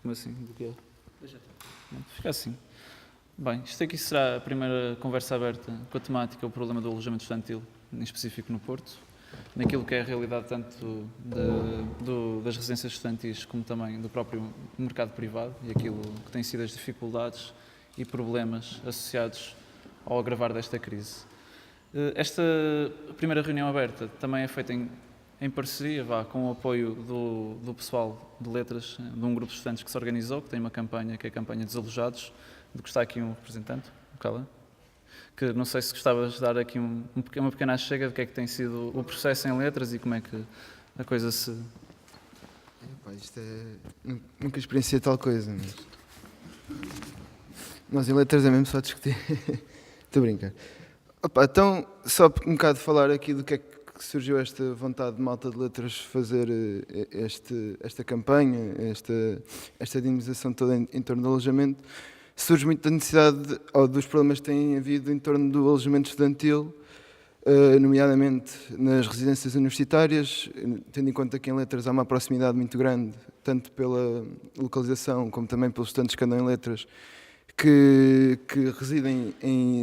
Como assim? Do quê? Fica assim. Bem, isto aqui será a primeira conversa aberta com a temática, o problema do alojamento estudantil, em específico no Porto, naquilo que é a realidade tanto das residências estudantis como também do próprio mercado privado e aquilo que têm sido as dificuldades e problemas associados ao agravar desta crise. Esta primeira reunião aberta também é feita em parceria com o apoio do pessoal de letras, de um grupo de estudantes que se organizou, que tem uma campanha, que é a campanha Desalojados, de que está aqui um representante, o Cala, que não sei se gostavas de dar aqui uma pequena chega do que é que tem sido o processo em letras e como é que a coisa se... Isto é... Nunca experienciei tal coisa, mas... Nós em letras é mesmo só discutir. Estou a brincar. Então, só um bocado falar aqui do que é que surgiu esta vontade de Malta de Letras fazer esta campanha, esta dinamização toda em torno do alojamento. Surge muito da necessidade, ou dos problemas que têm havido em torno do alojamento estudantil, nomeadamente nas residências universitárias, tendo em conta que em letras há uma proximidade muito grande, tanto pela localização como também pelos estudantes que andam em letras, que residem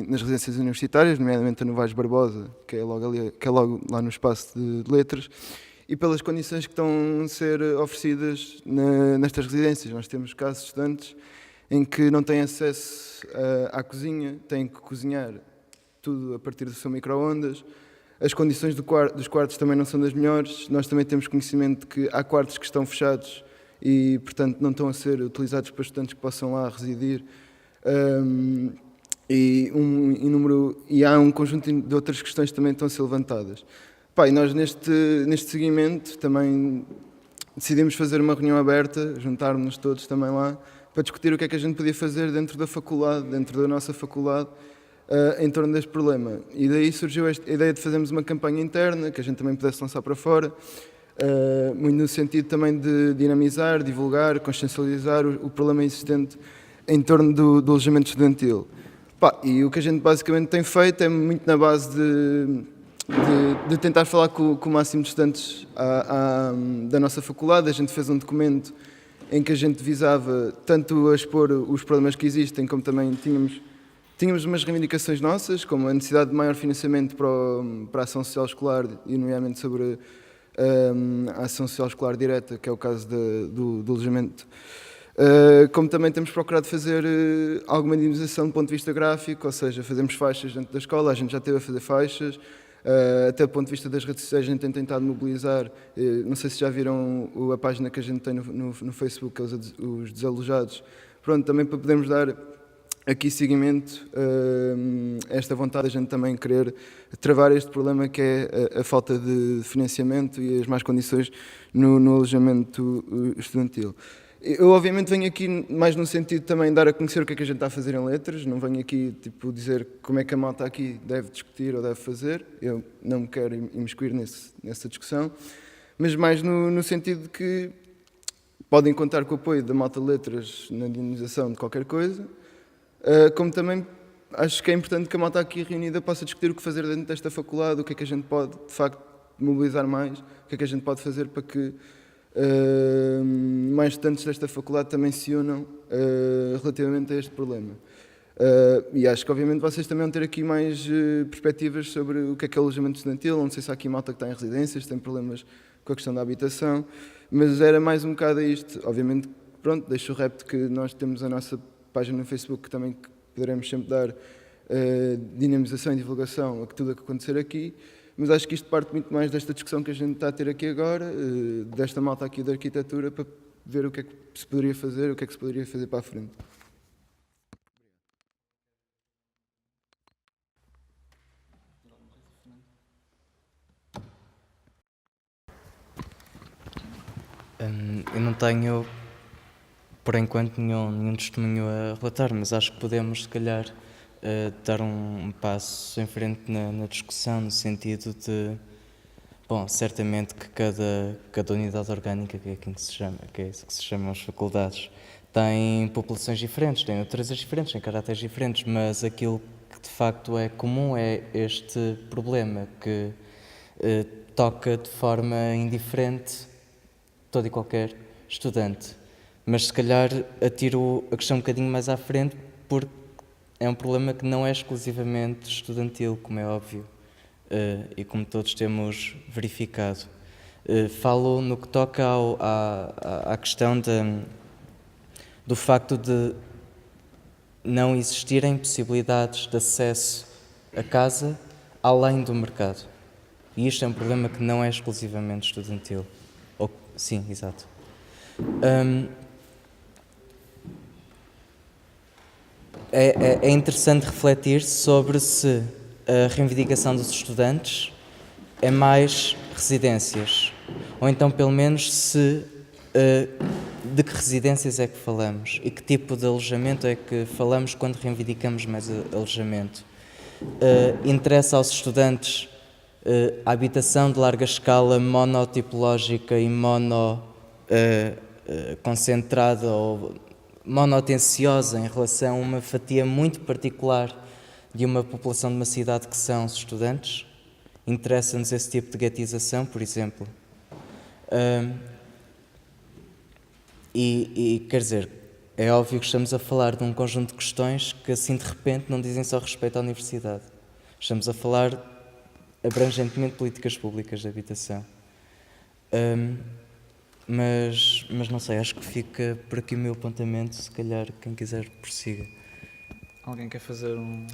nas residências universitárias, nomeadamente a Novaes Barbosa, que é logo lá no espaço de letras, e pelas condições que estão a ser oferecidas nestas residências. Nós temos casos de estudantes em que não têm acesso à cozinha, têm que cozinhar tudo a partir do seu micro-ondas. As condições dos quartos também não são das melhores. Nós também temos conhecimento de que há quartos que estão fechados e, portanto, não estão a ser utilizados para estudantes que possam lá residir. E há um conjunto de outras questões que também estão a ser levantadas. E nós, neste seguimento, também decidimos fazer uma reunião aberta, juntar-nos todos também lá, para discutir o que é que a gente podia fazer dentro da faculdade, dentro da nossa faculdade, em torno deste problema. E daí surgiu a ideia de fazermos uma campanha interna, que a gente também pudesse lançar para fora, muito no sentido também de dinamizar, divulgar, consciencializar o problema existente em torno do alojamento estudantil. E o que a gente basicamente tem feito é muito na base de tentar falar com o máximo de estudantes da nossa faculdade. A gente fez um documento em que a gente visava tanto a expor os problemas que existem, como também tínhamos umas reivindicações nossas, como a necessidade de maior financiamento para a ação social escolar, e nomeadamente sobre a ação social escolar direta, que é o caso do alojamento. Como também temos procurado fazer alguma dinamização do ponto de vista gráfico, ou seja, fazemos faixas dentro da escola, a gente já esteve a fazer faixas, até do ponto de vista das redes sociais a gente tem tentado mobilizar, não sei se já viram a página que a gente tem no Facebook, que é os Desalojados, pronto, também para podermos dar aqui seguimento a esta vontade de a gente também querer travar este problema que é a falta de financiamento e as más condições no alojamento estudantil. Eu obviamente venho aqui mais no sentido de também dar a conhecer o que é que a gente está a fazer em letras, não venho aqui dizer como é que a malta aqui deve discutir ou deve fazer, eu não me quero imiscuir nessa discussão, mas mais no sentido de que podem contar com o apoio da malta de letras na dinamização de qualquer coisa, como também acho que é importante que a malta aqui reunida possa discutir o que fazer dentro desta faculdade, o que é que a gente pode de facto mobilizar mais, o que é que a gente pode fazer para que mais estudantes desta faculdade também se unam relativamente a este problema. E acho que obviamente vocês também vão ter aqui mais perspectivas sobre o que é alojamento estudantil, não sei se há aqui malta que está em residências, tem problemas com a questão da habitação, mas era mais um bocado a isto. Obviamente, pronto, deixo o repto que nós temos a nossa página no Facebook que também poderemos sempre dar dinamização e divulgação a tudo o que acontecer aqui. Mas acho que isto parte muito mais desta discussão que a gente está a ter aqui agora, desta malta aqui da arquitetura, para ver o que é que se poderia fazer, o que é que se poderia fazer para a frente. Eu não tenho, por enquanto, nenhum testemunho a relatar, mas acho que podemos, se calhar, dar um passo em frente na discussão, no sentido de, bom, certamente que cada unidade orgânica, que é assim que se chama, que é isso que se chamam as faculdades, tem populações diferentes, tem naturezas diferentes, tem caráteres diferentes, mas aquilo que de facto é comum é este problema que toca de forma indiferente todo e qualquer estudante. Mas se calhar atiro a questão um bocadinho mais à frente, porque é um problema que não é exclusivamente estudantil, como é óbvio, e como todos temos verificado. Falo no que toca à questão do facto de não existirem possibilidades de acesso a casa além do mercado. E isto é um problema que não é exclusivamente estudantil. Sim, exato. É interessante refletir sobre se a reivindicação dos estudantes é mais residências, ou então pelo menos de que residências é que falamos e que tipo de alojamento é que falamos quando reivindicamos mais alojamento. Interessa aos estudantes a habitação de larga escala monotipológica e concentrada ou monotenciosa em relação a uma fatia muito particular de uma população de uma cidade que são os estudantes? Interessa-nos esse tipo de guetização, por exemplo? Quer dizer, é óbvio que estamos a falar de um conjunto de questões que assim de repente não dizem só respeito à universidade. Estamos a falar abrangentemente de políticas públicas de habitação. Mas não sei, acho que fica por aqui o meu apontamento, se calhar quem quiser prossiga. Alguém quer fazer um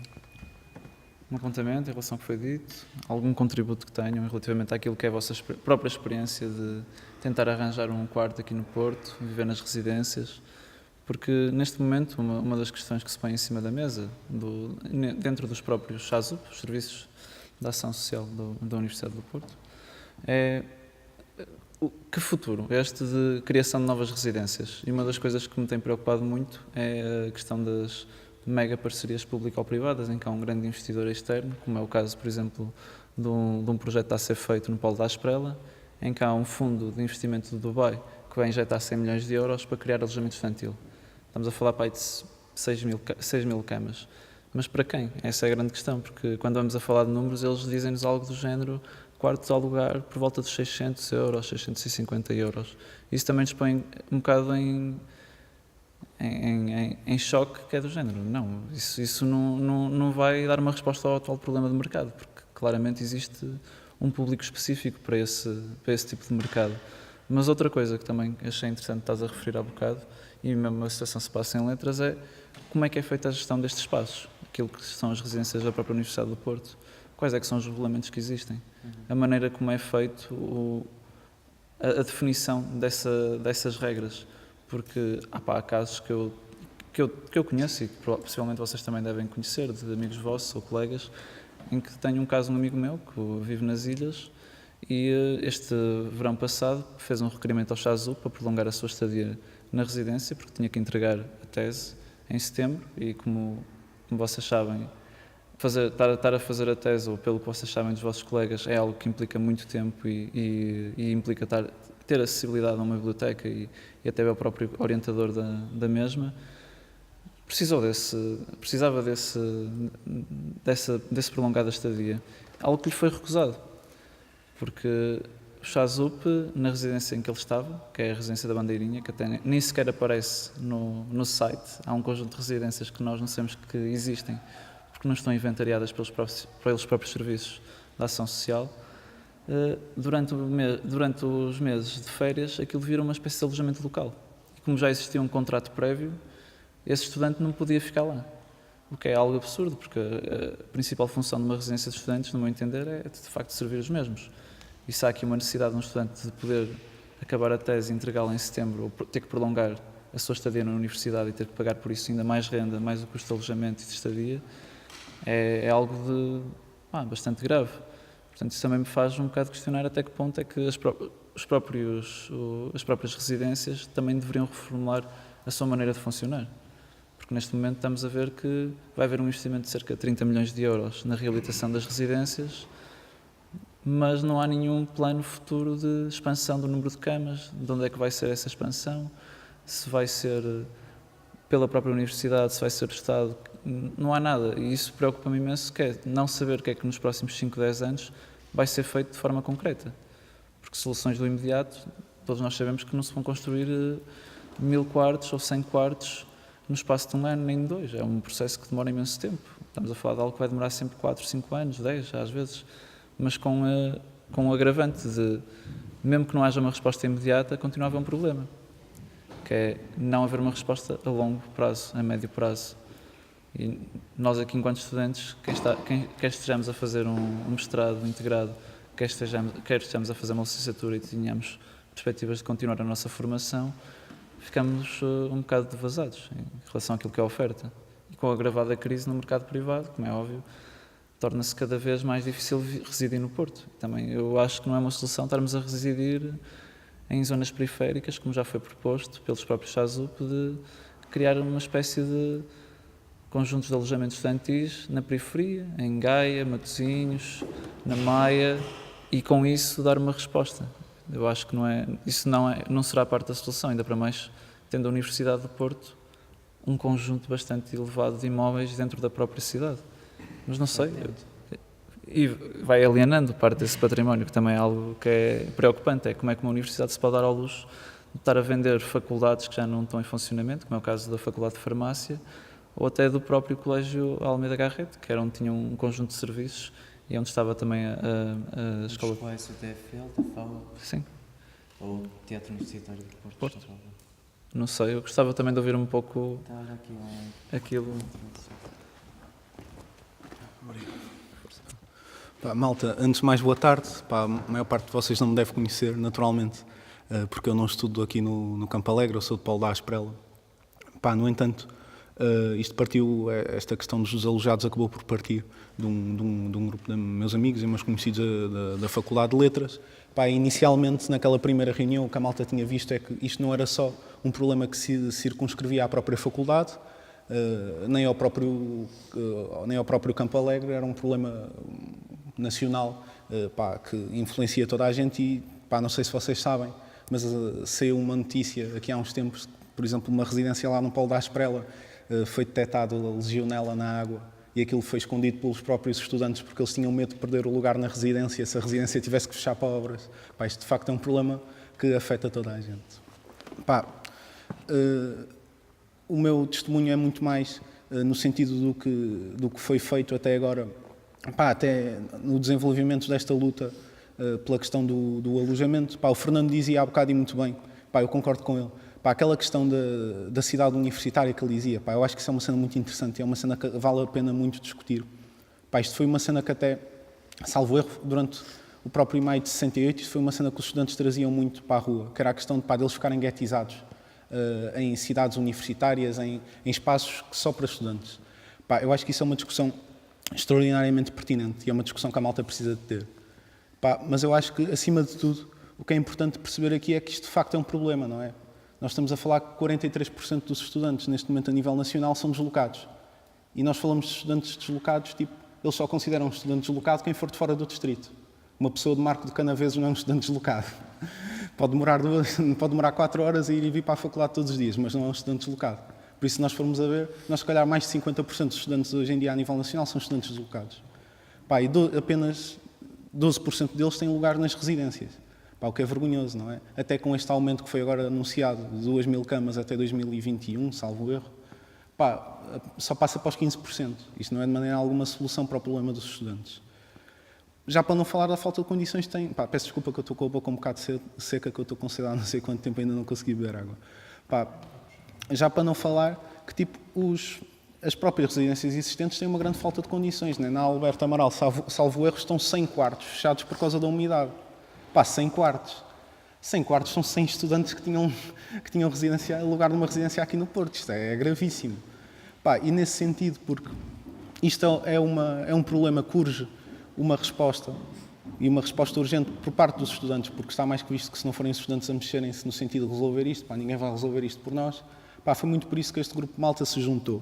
apontamento em relação ao que foi dito? Algum contributo que tenham relativamente àquilo que é a vossa própria experiência de tentar arranjar um quarto aqui no Porto, viver nas residências? Porque neste momento uma das questões que se põe em cima da mesa, dentro dos próprios SASUP, os Serviços de Ação Social da Universidade do Porto, é que futuro este de criação de novas residências. E uma das coisas que me tem preocupado muito é a questão das mega parcerias público-privadas, em que há um grande investidor externo, como é o caso, por exemplo, de um projeto que está a ser feito no Polo da Esprela, em que há um fundo de investimento do Dubai que vai injetar 100 milhões de euros para criar alojamento infantil. Estamos a falar de 6 mil camas. Mas para quem? Essa é a grande questão, porque quando vamos a falar de números, eles dizem-nos algo do género quartos ao lugar por volta dos 600 euros, 650 euros. Isso também nos põe um bocado em choque, que é do género. Não, isso não vai dar uma resposta ao atual problema do mercado, porque claramente existe um público específico para esse tipo de mercado. Mas outra coisa que também achei interessante, estás a referir há bocado, e mesmo a situação se passa em letras, é como é que é feita a gestão destes espaços, aquilo que são as residências da própria Universidade do Porto, quais é que são os regulamentos que existem, a maneira como é feito a definição dessas regras, porque há casos que eu conheço e que possivelmente vocês também devem conhecer, de amigos vossos ou colegas, em que tenho um caso de um amigo meu que vive nas ilhas e este verão passado fez um requerimento ao SASUP para prolongar a sua estadia na residência, porque tinha que entregar a tese em setembro e como vocês sabem, estar a fazer a tese, ou pelo que vocês sabem dos vossos colegas, é algo que implica muito tempo e implica ter acessibilidade a uma biblioteca e até ao próprio orientador da mesma. Precisava desse prolongado estadia, algo que lhe foi recusado, porque o SASUP, na residência em que ele estava, que é a residência da Bandeirinha, que até nem sequer aparece no site, há um conjunto de residências que nós não sabemos que existem, porque não estão inventariadas pelos próprios serviços da ação social. Durante os meses de férias, aquilo vira uma espécie de alojamento local. E como já existia um contrato prévio, esse estudante não podia ficar lá. O que é algo absurdo, porque a principal função de uma residência de estudantes, no meu entender, é de facto servir os mesmos. E se há aqui uma necessidade de um estudante de poder acabar a tese e entregá-la em setembro, ou ter que prolongar a sua estadia na universidade e ter que pagar por isso ainda mais renda, mais o custo de alojamento e de estadia, é algo bastante grave. Portanto, isso também me faz um bocado questionar até que ponto é que as próprias residências também deveriam reformular a sua maneira de funcionar. Porque neste momento estamos a ver que vai haver um investimento de cerca de 30 milhões de euros na reabilitação das residências, mas não há nenhum plano futuro de expansão do número de camas, de onde é que vai ser essa expansão, se vai ser pela própria universidade, se vai ser do Estado, não há nada. E isso preocupa-me imenso, que é não saber o que é que nos próximos 5, 10 anos vai ser feito de forma concreta. Porque soluções do imediato, todos nós sabemos que não se vão construir 1000 quartos ou 100 quartos no espaço de um ano, nem de 2. É um processo que demora imenso tempo. Estamos a falar de algo que vai demorar sempre 4, 5 anos, 10 às vezes, mas com o agravante de, mesmo que não haja uma resposta imediata, continua a haver um problema, que é não haver uma resposta a longo prazo, a médio prazo. E nós aqui, enquanto estudantes, quer estejamos a fazer um mestrado integrado, quer estejamos a fazer uma licenciatura e tenhamos perspectivas de continuar a nossa formação, ficamos um bocado devasados em relação àquilo que é a oferta. E com a agravada crise no mercado privado, como é óbvio, torna-se cada vez mais difícil residir no Porto. Também eu acho que não é uma solução estarmos a residir em zonas periféricas, como já foi proposto pelos próprios SASUP, de criar uma espécie de conjuntos de alojamentos estudantis na periferia, em Gaia, Matosinhos, na Maia, e com isso dar uma resposta. Eu acho que isso não será parte da solução, ainda para mais tendo a Universidade do Porto um conjunto bastante elevado de imóveis dentro da própria cidade. Mas não sei, e vai alienando parte desse património, que também é algo que é preocupante, é como é que uma universidade se pode dar ao luxo de estar a vender faculdades que já não estão em funcionamento, como é o caso da Faculdade de Farmácia, ou até do próprio Colégio Almeida Garrett, que era onde tinha um conjunto de serviços e onde estava também a escola... O TFL, da FAO? Sim. Ou o Teatro Universitário do Porto. Não sei, eu gostava também de ouvir um pouco aquilo. Malta, antes de mais, boa tarde. A maior parte de vocês não me deve conhecer, naturalmente, porque eu não estudo aqui no Campo Alegre, eu sou de Paulo da Asprela. No entanto, esta questão dos alojados acabou por partir de um grupo de meus amigos e meus conhecidos da Faculdade de Letras. Inicialmente, naquela primeira reunião, o que a malta tinha visto é que isto não era só um problema que se circunscrevia à própria faculdade, nem ao próprio Campo Alegre, era um problema nacional que influencia toda a gente e, não sei se vocês sabem, mas saiu uma notícia aqui há uns tempos, por exemplo, uma residência lá no Paulo da Asprela, foi detectado a legionela na água e aquilo foi escondido pelos próprios estudantes porque eles tinham medo de perder o lugar na residência se a residência tivesse que fechar para obras. Isto de facto é um problema que afeta toda a gente. O meu testemunho é muito mais no sentido do que foi feito até agora, até no desenvolvimento desta luta pela questão do alojamento. O Fernando dizia há bocado e muito bem, eu concordo com ele. Aquela questão da cidade universitária que ele dizia, eu acho que isso é uma cena muito interessante, é uma cena que vale a pena muito discutir. Isto foi uma cena que até, salvo erro, durante o próprio maio de 68, isto foi uma cena que os estudantes traziam muito para a rua, que era a questão de eles ficarem guetizados em cidades universitárias, em espaços só para estudantes. Eu acho que isso é uma discussão extraordinariamente pertinente e é uma discussão que a malta precisa de ter. Mas eu acho que, acima de tudo, o que é importante perceber aqui é que isto de facto é um problema, não é? Nós estamos a falar que 43% dos estudantes, neste momento a nível nacional, são deslocados. E nós falamos de estudantes deslocados, eles só consideram um estudante deslocado quem for de fora do distrito. Uma pessoa de Marco de Canaveses não é um estudante deslocado. Pode demorar 4 horas e ir e vir para a faculdade todos os dias, mas não é um estudante deslocado. Por isso, se nós formos a ver, nós se calhar mais de 50% dos estudantes hoje em dia a nível nacional são estudantes deslocados. E apenas 12% deles têm lugar nas residências. O que é vergonhoso, não é? Até com este aumento que foi agora anunciado, de 2.000 camas até 2021, salvo erro, só passa para os 15%. Isto não é de maneira alguma solução para o problema dos estudantes. Já para não falar da falta de condições, peço desculpa que eu estou com a boca um bocado seca, que eu estou com sede há não sei quanto tempo ainda não consegui beber água. Já para não falar que as próprias residências existentes têm uma grande falta de condições, não é? Na Alberto Amaral, salvo erro, estão 100 quartos fechados por causa da umidade. 100 quartos. 100 quartos são 100 estudantes que tinham lugar numa residência aqui no Porto. Isto é gravíssimo. E nesse sentido, porque isto é um problema que urge uma resposta, e uma resposta urgente por parte dos estudantes, porque está mais que visto que se não forem os estudantes a mexerem-se no sentido de resolver isto, ninguém vai resolver isto por nós. Foi muito por isso que este grupo de malta se juntou.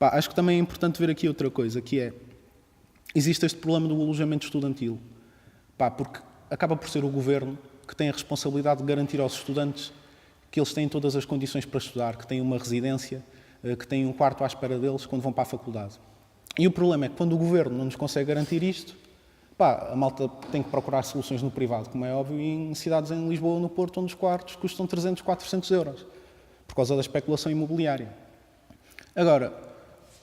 Acho que também é importante ver aqui outra coisa, que é, existe este problema do alojamento estudantil. Porque acaba por ser o governo que tem a responsabilidade de garantir aos estudantes que eles têm todas as condições para estudar, que têm uma residência, que têm um quarto à espera deles quando vão para a faculdade. E o problema é que quando o governo não nos consegue garantir isto, Pá, a malta tem que procurar soluções no privado, como é óbvio, e em cidades em Lisboa ou no Porto, onde os quartos custam 300, 400 euros, por causa da especulação imobiliária. Agora,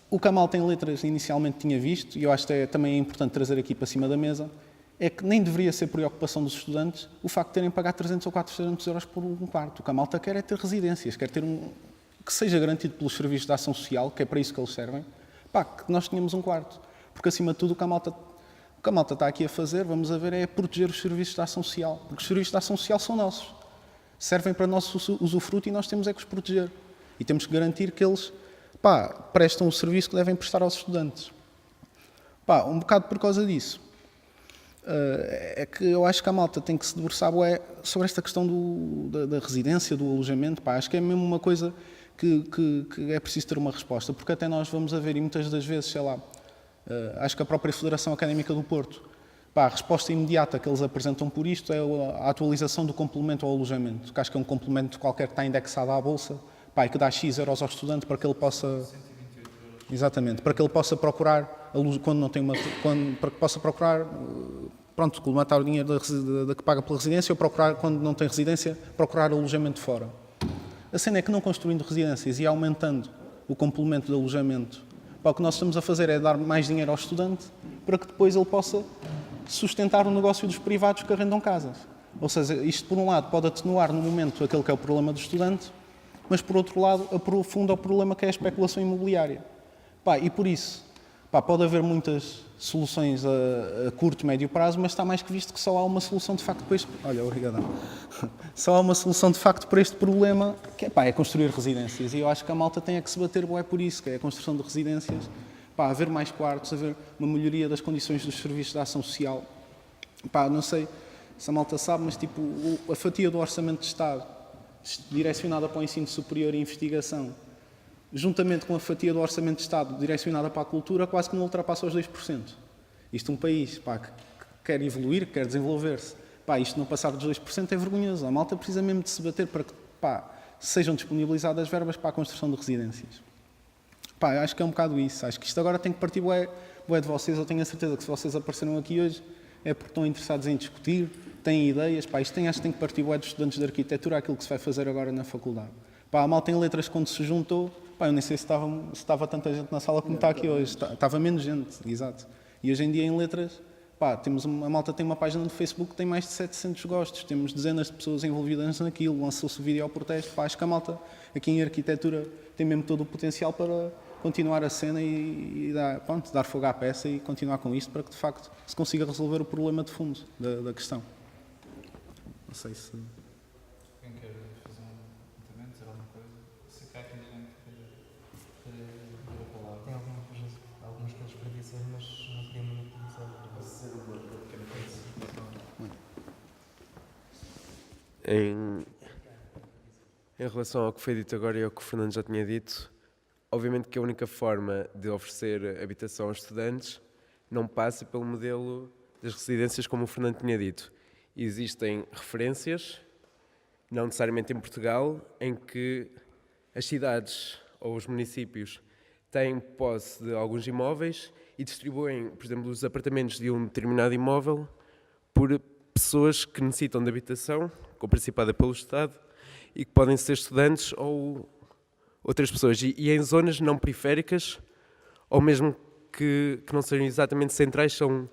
o que a malta em letras inicialmente tinha visto, e eu acho que também é importante trazer aqui para cima da mesa, é que nem deveria ser preocupação dos estudantes o facto de terem que pagar 300 ou 400 euros por um quarto. O que a malta quer é ter residências, quer ter que seja garantido pelos serviços de ação social, que é para isso que eles servem, pá, que nós tenhamos um quarto. Porque, acima de tudo, o que a malta está aqui a fazer, vamos a ver, é proteger os serviços de ação social. Porque os serviços de ação social são nossos. Servem para nosso usufruto e nós temos é que os proteger. E temos que garantir que eles, pá, prestam o serviço que devem prestar aos estudantes. Pá, um bocado por causa disso. É que eu acho que a malta tem que se debruçar sobre esta questão da residência, do alojamento. Pá, acho que é mesmo uma coisa que é preciso ter uma resposta, porque até nós vamos a ver, e muitas das vezes, sei lá, acho que a própria Federação Académica do Porto, pá, a resposta imediata que eles apresentam por isto é a atualização do complemento ao alojamento, que acho que é um complemento qualquer que está indexado à Bolsa, pá, e que dá X euros ao estudante para que ele possa... 128 euros. Exatamente, para que ele possa procurar, quando não tem para que possa procurar, pronto, colmatar o dinheiro da que paga pela residência, ou procurar, quando não tem residência, procurar alojamento fora. A cena é que não construindo residências e aumentando o complemento de alojamento, pá, o que nós estamos a fazer é dar mais dinheiro ao estudante para que depois ele possa sustentar o negócio dos privados que arrendam casas. Ou seja, isto por um lado pode atenuar no momento aquele que é o problema do estudante, mas por outro lado aprofunda o problema que é a especulação imobiliária. Pá, e por isso, pá, pode haver muitas soluções a curto, médio prazo, mas está mais que visto que só há uma solução de facto para este... Olha, obrigadão. Só há uma solução de facto para este problema, que é construir residências. E eu acho que a malta tem que se bater por isso, que é a construção de residências. Pá, haver mais quartos, haver uma melhoria das condições dos serviços de ação social. Pá, não sei se a malta sabe, mas tipo, a fatia do orçamento de Estado direcionada para o ensino superior e investigação, juntamente com a fatia do orçamento de Estado direcionada para a cultura, quase que não ultrapassa os 2%. Isto é um país, pá, que quer evoluir, que quer desenvolver-se. Pá, isto não passar dos 2% é vergonhoso. A malta precisa mesmo de se bater para que, pá, sejam disponibilizadas verbas para a construção de residências. Pá, eu acho que é um bocado isso. Acho que isto agora tem que partir bué de vocês. Eu tenho a certeza que se vocês apareceram aqui hoje é porque estão interessados em discutir, têm ideias. Pá, isto acho que tem que partir bué dos estudantes de arquitetura, aquilo que se vai fazer agora na faculdade. Pá, a malta em letras, quando se juntou, pá, eu nem sei se estava tanta gente na sala como está aqui hoje. Estava menos gente, exato. E hoje em dia em letras, pá, a malta tem uma página no Facebook que tem mais de 700 gostos, temos dezenas de pessoas envolvidas naquilo, lançou-se o vídeo ao protesto. Pá, acho que a malta aqui em arquitetura tem mesmo todo o potencial para continuar a cena e dar fogo à peça e continuar com isto para que de facto se consiga resolver o problema de fundo da questão. Não sei se... Quem quer fazer um comentário, dizer alguma coisa? Se quer que ninguém queira a palavra. Tem algumas coisas para dizer, mas não queria monopolizar. Em relação ao que foi dito agora e ao que o Fernando já tinha dito, obviamente que a única forma de oferecer habitação aos estudantes não passa pelo modelo das residências, como o Fernando tinha dito. Existem referências, não necessariamente em Portugal, em que as cidades ou os municípios têm posse de alguns imóveis e distribuem, por exemplo, os apartamentos de um determinado imóvel por pessoas que necessitam de habitação, comparticipada pelo Estado, e que podem ser estudantes ou outras pessoas. E em zonas não periféricas, ou mesmo que não sejam exatamente centrais, são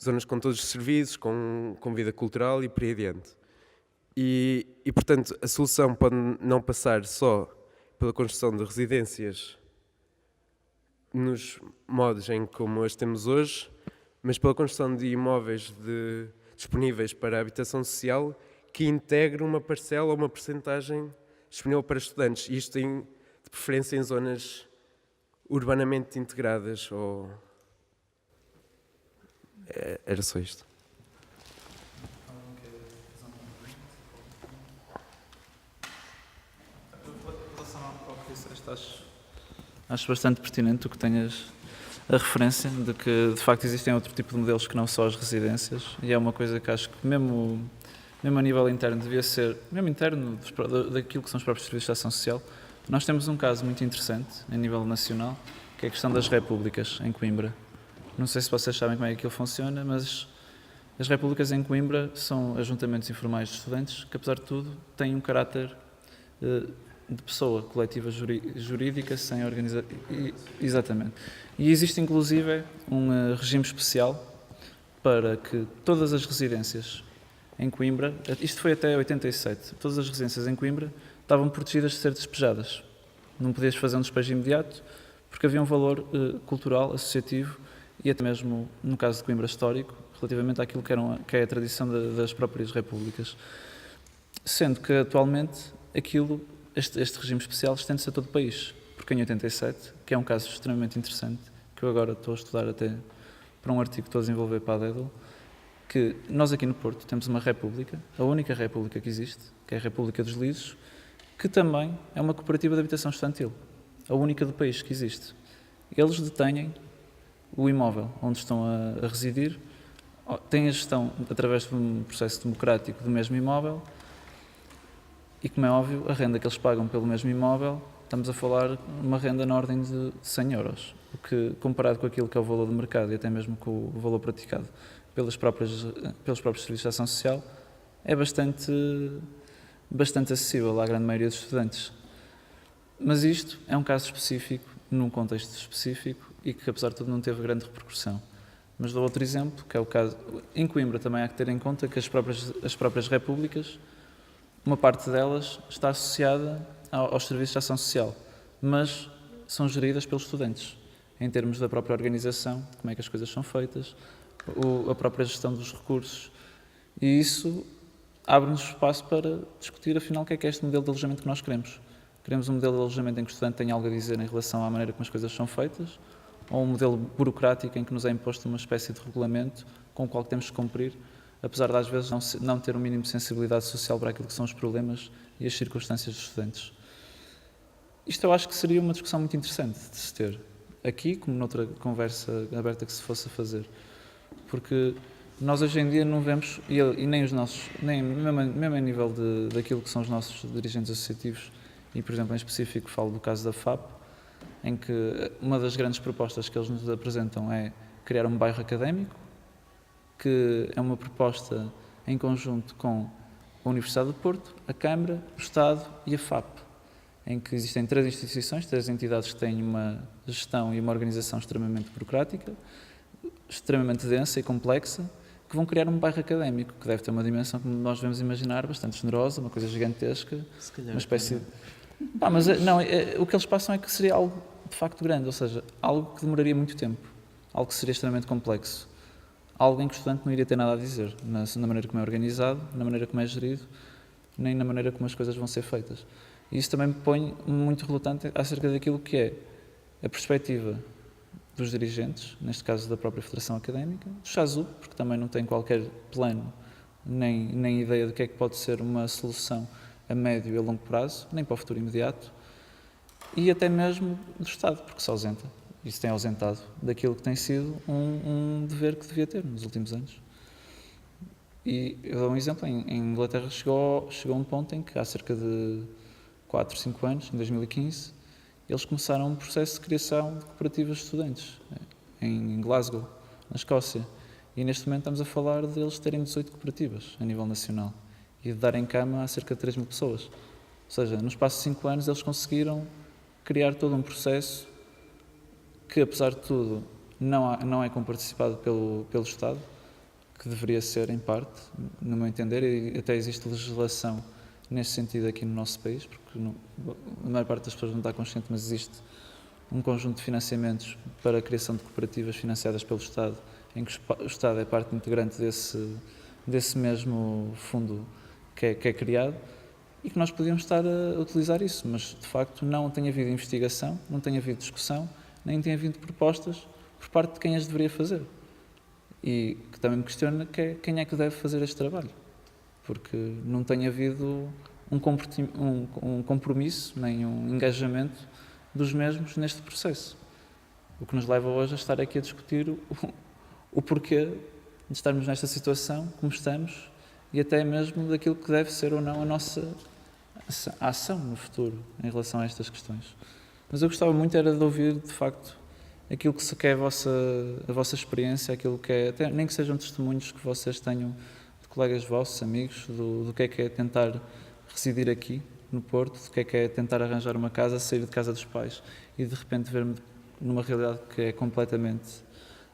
zonas com todos os serviços, com vida cultural e por aí adiante. E, portanto, a solução pode não passar só pela construção de residências nos modos em como as temos hoje, mas pela construção de imóveis disponíveis para a habitação social que integre uma parcela ou uma percentagem disponível para estudantes. E isto tem, de preferência, em zonas urbanamente integradas. Era só isto. Em relação ao que disseste, acho bastante pertinente o que tenhas a referência de que, de facto, existem outro tipo de modelos que não só as residências, e é uma coisa que acho que mesmo a nível interno devia ser, mesmo interno daquilo que são os próprios serviços de ação social. Nós temos um caso muito interessante a nível nacional, que é a questão das repúblicas em Coimbra, Não sei se vocês sabem como é que aquilo funciona, mas as repúblicas em Coimbra são ajuntamentos informais de estudantes que, apesar de tudo, têm um caráter de pessoa coletiva jurídica sem organizar. Exatamente. E existe inclusive um regime especial para que todas as residências em Coimbra, isto foi até 87, todas as residências em Coimbra estavam protegidas de ser despejadas. Não podias fazer um despejo imediato porque havia um valor cultural, associativo e até mesmo, no caso de Coimbra histórico, relativamente àquilo que é a tradição das próprias repúblicas. Sendo que atualmente este regime especial estende-se a todo o país, porque em 87, que é um caso extremamente interessante, que eu agora estou a estudar até para um artigo que estou a desenvolver para a DEDL, que nós aqui no Porto temos uma república, a única república que existe, que é a República dos Lisos, que também é uma cooperativa de habitação estudantil, a única do país que existe. Eles detêm o imóvel onde estão a residir, têm a gestão através de um processo democrático do mesmo imóvel e, como é óbvio, a renda que eles pagam pelo mesmo imóvel, estamos a falar de uma renda na ordem de 100 euros, o que, comparado com aquilo que é o valor do mercado e até mesmo com o valor praticado pelos próprios serviços de ação social, é bastante acessível à grande maioria dos estudantes. Mas isto é um caso específico, num contexto específico e que, apesar de tudo, não teve grande repercussão. Mas dou outro exemplo, que é o caso... Em Coimbra também há que ter em conta que as próprias repúblicas, uma parte delas está associada aos serviços de ação social, mas são geridas pelos estudantes, em termos da própria organização, como é que as coisas são feitas, a própria gestão dos recursos. E isso abre-nos espaço para discutir, afinal, o que é este modelo de alojamento que nós queremos. Queremos um modelo de alojamento em que o estudante tenha algo a dizer em relação à maneira como as coisas são feitas, ou um modelo burocrático em que nos é imposto uma espécie de regulamento com o qual temos que cumprir, apesar de às vezes não ter um mínimo de sensibilidade social para aquilo que são os problemas e as circunstâncias dos estudantes. Isto eu acho que seria uma discussão muito interessante de se ter, aqui como noutra conversa aberta que se fosse a fazer, porque nós hoje em dia não vemos, e nem os nossos, nem mesmo a nível daquilo que são os nossos dirigentes associativos, e por exemplo em específico falo do caso da FAP, em que uma das grandes propostas que eles nos apresentam é criar um bairro académico, que é uma proposta em conjunto com a Universidade do Porto, a Câmara, o Estado e a FAP, em que existem 3 instituições, 3 entidades que têm uma gestão e uma organização extremamente burocrática, extremamente densa e complexa, que vão criar um bairro académico, que deve ter uma dimensão, como nós devemos imaginar, bastante generosa, uma coisa gigantesca, uma espécie de... mas não, o que eles passam é que seria algo de facto grande, ou seja, algo que demoraria muito tempo, algo que seria extremamente complexo, algo em que o estudante não iria ter nada a dizer, na maneira como é organizado, na maneira como é gerido, nem na maneira como as coisas vão ser feitas. E isso também me põe muito relutante acerca daquilo que é a perspectiva dos dirigentes, neste caso da própria Federação Académica, do CHASUP, porque também não tem qualquer plano, nem ideia do que é que pode ser uma solução a médio e a longo prazo, nem para o futuro imediato, e até mesmo do Estado, porque se ausenta. Isso tem ausentado daquilo que tem sido um dever que devia ter nos últimos anos. E eu dou um exemplo, em Inglaterra chegou a um ponto em que há cerca de 4, 5 anos, em 2015, eles começaram um processo de criação de cooperativas de estudantes, em Glasgow, na Escócia. E neste momento estamos a falar de eles terem 18 cooperativas a nível nacional e de darem cama a cerca de 3 mil pessoas. Ou seja, no espaço de 5 anos eles conseguiram criar todo um processo que, apesar de tudo, não é comparticipado pelo Estado, que deveria ser em parte, no meu entender, e até existe legislação nesse sentido aqui no nosso país, porque a maior parte das pessoas não está consciente, mas existe um conjunto de financiamentos para a criação de cooperativas financiadas pelo Estado, em que o Estado é parte integrante desse mesmo fundo que é criado, e que nós podíamos estar a utilizar isso, mas de facto não tem havido investigação, não tem havido discussão, nem tem havido propostas por parte de quem as deveria fazer. E que também me questiona quem é que deve fazer este trabalho, porque não tem havido um compromisso, nem um engajamento dos mesmos neste processo. O que nos leva hoje a estar aqui a discutir o porquê de estarmos nesta situação, como estamos, e até mesmo daquilo que deve ser ou não a nossa ação no futuro em relação a estas questões. Mas eu gostava muito era de ouvir, de facto, aquilo que se quer a vossa experiência, aquilo que é, até, nem que sejam testemunhos que vocês tenham de colegas vossos, amigos, do que é tentar residir aqui no Porto, do que é tentar arranjar uma casa, sair de casa dos pais e de repente ver-me numa realidade que é completamente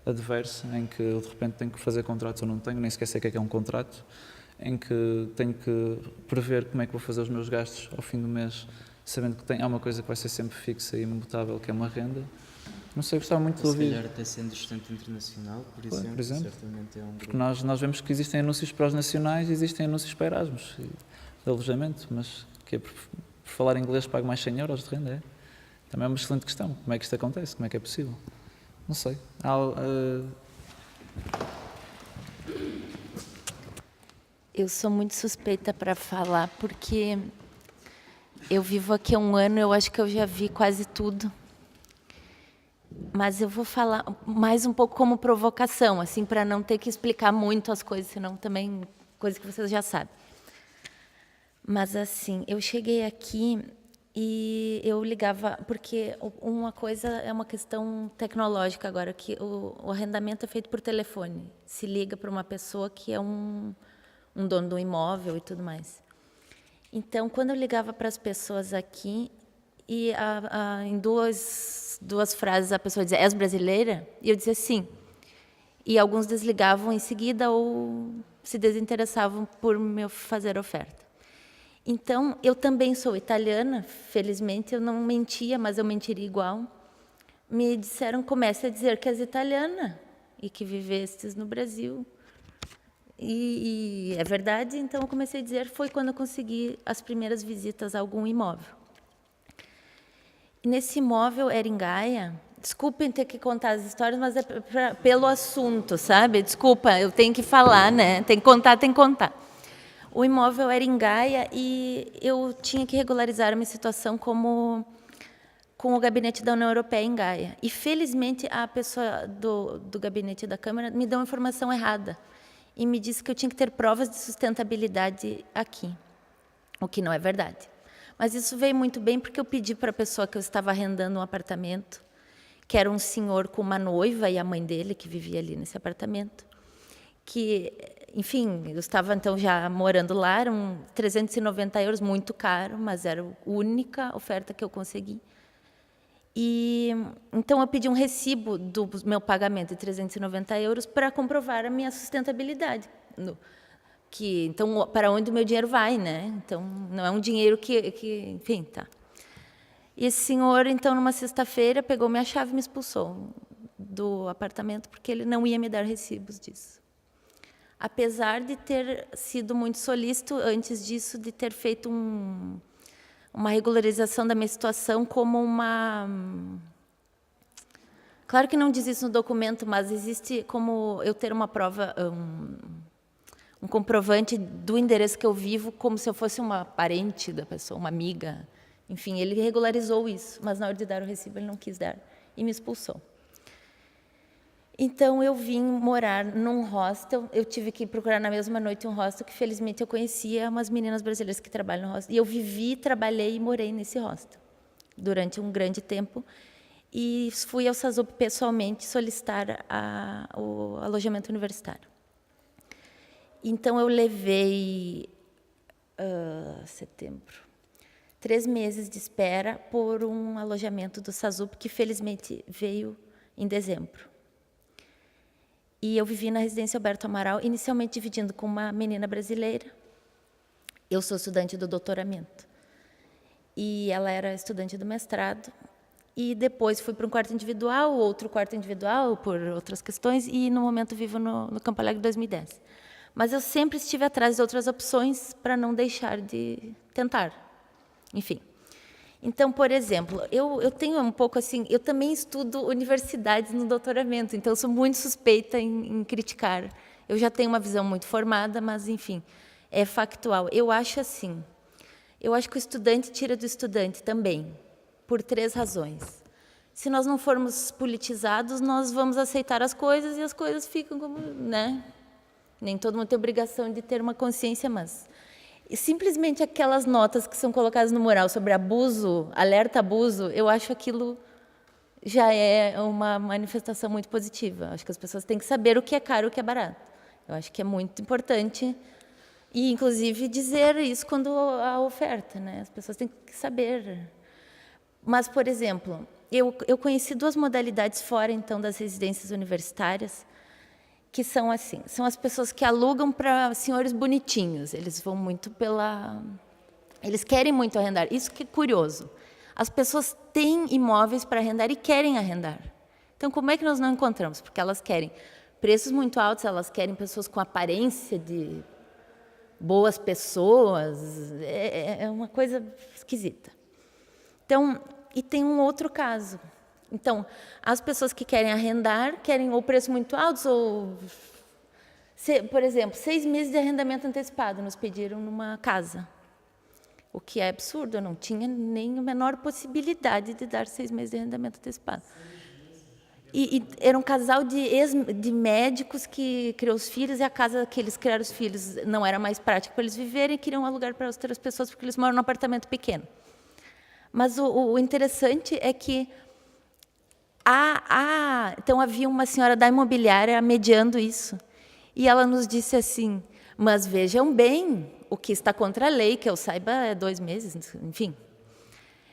adversa, em que eu de repente tenho que fazer contratos ou não tenho, nem sequer sei o que é um contrato, em que tenho que prever como é que vou fazer os meus gastos ao fim do mês, sabendo que há uma coisa que vai ser sempre fixa e imutável, que é uma renda. Não sei, gostava muito de Se ouvir. calhar até sendo estudante internacional, por exemplo, certamente é um Porque grupo. nós vemos que existem anúncios para os nacionais e existem anúncios para Erasmus, de alojamento, mas que é por falar inglês pago mais 100 euros de renda, é? Também é uma excelente questão. Como é que isto acontece? Como é que é possível? Não sei. Eu sou muito suspeita para falar, porque eu vivo aqui há um ano, eu acho que eu já vi quase tudo. Mas eu vou falar mais um pouco como provocação, assim, para não ter que explicar muito as coisas, senão também coisa que vocês já sabem. Mas assim, eu cheguei aqui e eu ligava, porque uma coisa é uma questão tecnológica agora, que o arrendamento é feito por telefone. Se liga para uma pessoa que é um dono do imóvel e tudo mais. Então, quando eu ligava para as pessoas aqui, e em duas frases a pessoa dizia, és brasileira? E eu dizia sim. E alguns desligavam em seguida ou se desinteressavam por me fazer oferta. Então, eu também sou italiana, felizmente eu não mentia, mas eu mentiria igual. Me disseram, comece a dizer que és italiana e que vivestes no Brasil. E é verdade, então eu comecei a dizer, foi quando eu consegui as primeiras visitas a algum imóvel. E nesse imóvel era em Gaia. Desculpem ter que contar as histórias, mas é pelo assunto, sabe? Desculpa, eu tenho que falar, né? Tem que contar, tem que contar. O imóvel era em Gaia e eu tinha que regularizar a minha situação com o gabinete da União Europeia em Gaia. E, felizmente, a pessoa do gabinete da Câmara me deu uma informação errada e me disse que eu tinha que ter provas de sustentabilidade aqui, o que não é verdade. Mas isso veio muito bem porque eu pedi para a pessoa que eu estava arrendando um apartamento, que era um senhor com uma noiva e a mãe dele, que vivia ali nesse apartamento, que, enfim, eu estava então já morando lá, eram 390 euros, muito caro, mas era a única oferta que eu consegui. E então eu pedi um recibo do meu pagamento de 390 euros para comprovar a minha sustentabilidade. Então, para onde o meu dinheiro vai, né? Então, não é um dinheiro que enfim, tá. E esse senhor, então, numa sexta-feira, pegou minha chave e me expulsou do apartamento, porque ele não ia me dar recibos disso. Apesar de ter sido muito solícito, antes disso, de ter feito uma regularização da minha situação como uma... Claro que não diz isso no documento, mas existe como eu ter uma prova, um comprovante do endereço que eu vivo, como se eu fosse uma parente da pessoa, uma amiga. Enfim, ele regularizou isso, mas na hora de dar o recibo ele não quis dar e me expulsou. Então, eu vim morar num hostel, eu tive que procurar na mesma noite um hostel, que felizmente eu conhecia umas meninas brasileiras que trabalham no hostel. E eu vivi, trabalhei e morei nesse hostel durante um grande tempo. E fui ao SASUP pessoalmente solicitar o alojamento universitário. Então, eu levei, setembro, 3 meses de espera por um alojamento do SASUP, que felizmente veio em dezembro. E eu vivi na residência Alberto Amaral, inicialmente dividindo com uma menina brasileira. Eu sou estudante do doutoramento. E ela era estudante do mestrado. E depois fui para um quarto individual, outro quarto individual, por outras questões, e no momento vivo no Campo Alegre 2010. Mas eu sempre estive atrás de outras opções para não deixar de tentar. Enfim. Então, por exemplo, eu tenho um pouco assim, eu também estudo universidades no doutoramento, então eu sou muito suspeita em criticar. Eu já tenho uma visão muito formada, mas, enfim, é factual. Eu acho assim, eu acho que o estudante tira do estudante também, por 3 razões. Se nós não formos politizados, nós vamos aceitar as coisas e as coisas ficam como, né? Nem todo mundo tem obrigação de ter uma consciência, mas... E simplesmente aquelas notas que são colocadas no mural sobre abuso, alerta abuso, eu acho aquilo já é uma manifestação muito positiva. Acho que as pessoas têm que saber o que é caro e o que é barato. Eu acho que é muito importante e, inclusive, dizer isso quando há oferta, né? As pessoas têm que saber. Mas, por exemplo, eu conheci 2 modalidades fora, então, das residências universitárias, que são assim, são as pessoas que alugam para senhores bonitinhos. Eles vão muito eles querem muito arrendar. Isso que é curioso. As pessoas têm imóveis para arrendar e querem arrendar. Então, como é que nós não encontramos? Porque elas querem preços muito altos, elas querem pessoas com aparência de boas pessoas. É uma coisa esquisita. Então, e tem um outro caso. Então, as pessoas que querem arrendar querem ou preços muito altos ou... por exemplo, 6 meses de arrendamento antecipado nos pediram numa casa. O que é absurdo, eu não tinha nem a menor possibilidade de dar 6 meses de arrendamento antecipado. E era um casal de médicos que criou os filhos, e a casa que eles criaram os filhos não era mais prática para eles viverem, e queriam alugar para outras pessoas, porque eles moram num apartamento pequeno. Mas o interessante é que então havia uma senhora da imobiliária mediando isso, e ela nos disse assim, mas vejam bem, o que está contra a lei, que eu saiba é 2 meses, enfim.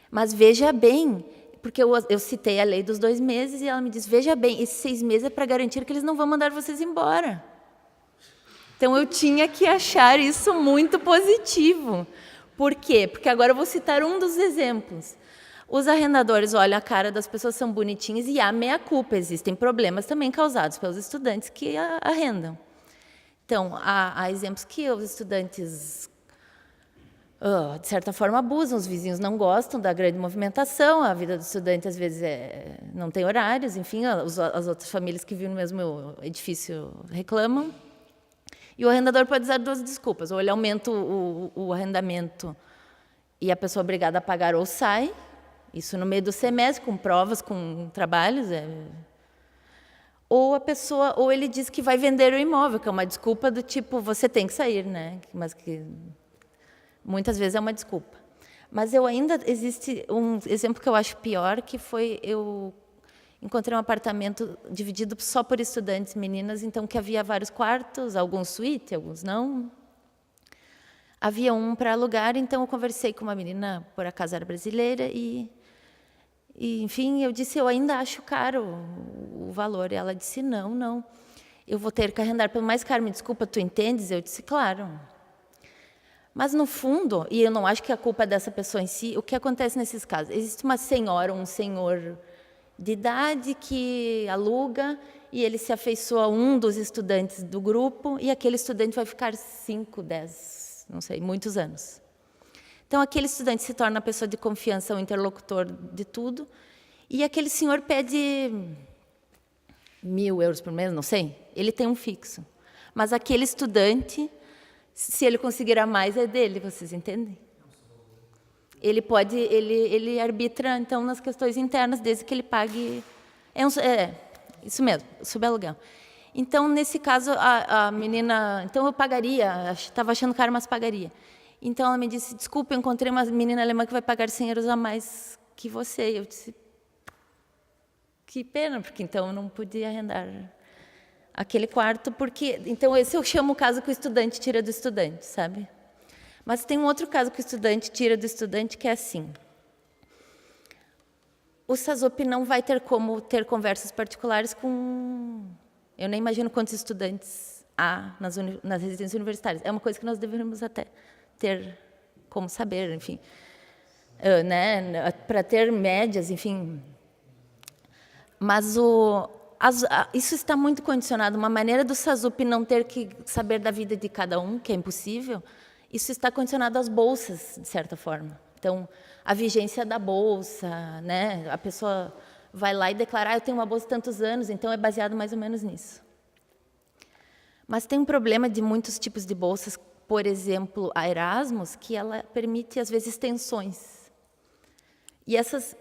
Mas veja bem, porque eu citei a lei dos 2 meses, e ela me disse, veja bem, esses 6 meses é para garantir que eles não vão mandar vocês embora. Então, eu tinha que achar isso muito positivo. Por quê? Porque agora eu vou citar um dos exemplos. Os arrendadores olham a cara das pessoas, são bonitinhos, e há meia-culpa. Existem problemas também causados pelos estudantes que arrendam. Então, há exemplos que os estudantes, de certa forma, abusam, os vizinhos não gostam da grande movimentação, a vida do estudante, às vezes, não tem horários, enfim, as outras famílias que vivem no mesmo edifício reclamam. E o arrendador pode usar 2 desculpas, ou ele aumenta o arrendamento e a pessoa é obrigada a pagar ou sai, isso no meio do semestre, com provas, com trabalhos, ou ele diz que vai vender o imóvel, que é uma desculpa do tipo, você tem que sair, né? Mas que muitas vezes é uma desculpa. Mas existe um exemplo que eu acho pior, que foi, eu encontrei um apartamento dividido só por estudantes meninas, então que havia vários quartos, alguns suíte, alguns não. Havia um para alugar, então eu conversei com uma menina, por acaso era brasileira, e enfim, eu disse, eu ainda acho caro o valor. E ela disse, não, eu vou ter que arrendar pelo mais caro. Me desculpa, tu entendes? Eu disse, claro. Mas, no fundo, e eu não acho que a culpa é dessa pessoa em si, o que acontece nesses casos? Existe uma senhora, um senhor de idade que aluga e ele se afeiçoa a um dos estudantes do grupo e aquele estudante vai ficar 5, 10, não sei, muitos anos. Então, aquele estudante se torna a pessoa de confiança, o interlocutor de tudo, e aquele senhor pede 1.000 euros por mês, não sei, ele tem um fixo. Mas aquele estudante, se ele conseguir a mais, é dele, vocês entendem? Ele arbitra, então, nas questões internas, desde que ele pague... Isso mesmo, subaluguel. Então, nesse caso, a menina... Então, eu pagaria, estava achando caro, mas pagaria. Então, ela me disse, desculpa, eu encontrei uma menina alemã que vai pagar 100 euros a mais que você. Eu disse, que pena, porque então eu não podia arrendar aquele quarto, porque... Então, esse eu chamo o caso que o estudante tira do estudante, sabe? Mas tem um outro caso que o estudante tira do estudante, que é assim. O SASUP não vai ter como ter conversas particulares com... Eu nem imagino quantos estudantes há nas residências universitárias. É uma coisa que nós deveríamos até ter como saber, enfim, né, para ter médias, enfim. Mas isso está muito condicionado. Uma maneira do SASUP não ter que saber da vida de cada um, que é impossível, isso está condicionado às bolsas, de certa forma. Então, a vigência da bolsa, né, a pessoa vai lá e declara, eu tenho uma bolsa de tantos anos, então é baseado mais ou menos nisso. Mas tem um problema de muitos tipos de bolsas, por exemplo, a Erasmus, que ela permite, às vezes, extensões. E essas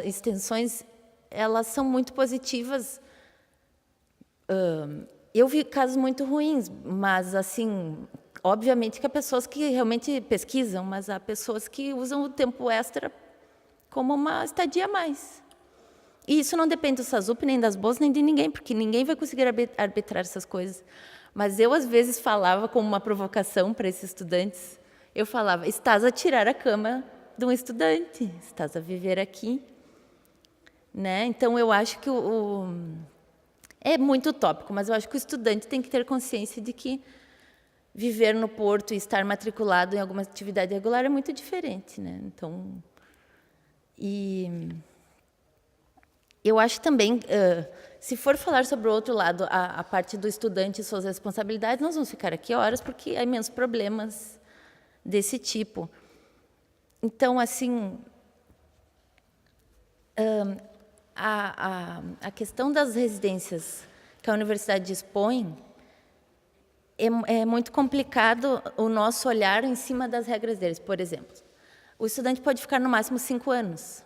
extensões, elas são muito positivas. Eu vi casos muito ruins, mas, assim, obviamente que há pessoas que realmente pesquisam, mas há pessoas que usam o tempo extra como uma estadia a mais. E isso não depende do SASUP, nem das bolsas, nem de ninguém, porque ninguém vai conseguir arbitrar essas coisas. Mas eu, às vezes, falava como uma provocação para esses estudantes. Eu falava, estás a tirar a cama de um estudante, estás a viver aqui. Né? Então, eu acho que é muito utópico, mas eu acho que o estudante tem que ter consciência de que viver no Porto e estar matriculado em alguma atividade regular é muito diferente. Né? Então, eu acho também, se for falar sobre o outro lado, a parte do estudante e suas responsabilidades, nós vamos ficar aqui horas, porque há imensos problemas desse tipo. Então, assim, a questão das residências que a universidade dispõe, é muito complicado o nosso olhar em cima das regras deles. Por exemplo, o estudante pode ficar no máximo 5 anos.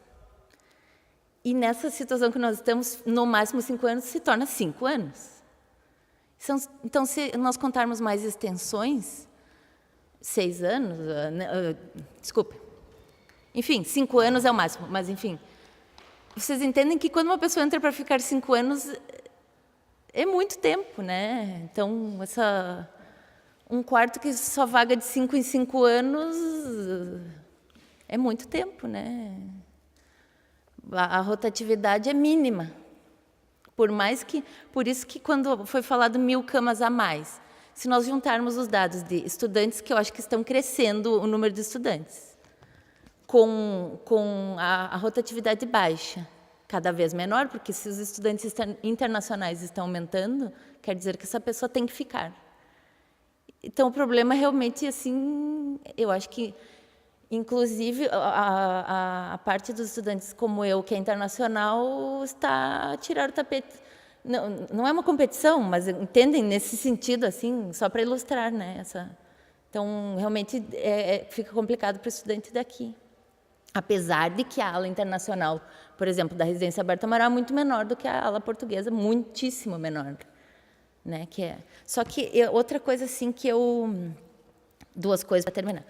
E nessa situação que nós estamos, no máximo 5 anos, se torna 5 anos. Então, se nós contarmos mais extensões, 6 anos, desculpe. Enfim, 5 anos é o máximo, mas enfim. Vocês entendem que quando uma pessoa entra para ficar 5 anos, é muito tempo, né? Então, um quarto que só vaga de 5 em 5 anos é muito tempo, né? A rotatividade é mínima. Por isso que quando foi falado 1.000 camas a mais, se nós juntarmos os dados de estudantes, que eu acho que estão crescendo o número de estudantes, com a rotatividade baixa, cada vez menor, porque se os estudantes internacionais estão aumentando, quer dizer que essa pessoa tem que ficar. Então, o problema realmente, assim, eu acho que, inclusive, a parte dos estudantes como eu, que é internacional, está a tirar o tapete. Não é uma competição, mas entendem nesse sentido, assim, só para ilustrar, né? Então, realmente, fica complicado para o estudante daqui. Apesar de que a ala internacional, por exemplo, da Residência Alberto Amaral, é muito menor do que a ala portuguesa, muitíssimo menor. Né? Só que outra coisa, assim, duas coisas para terminar.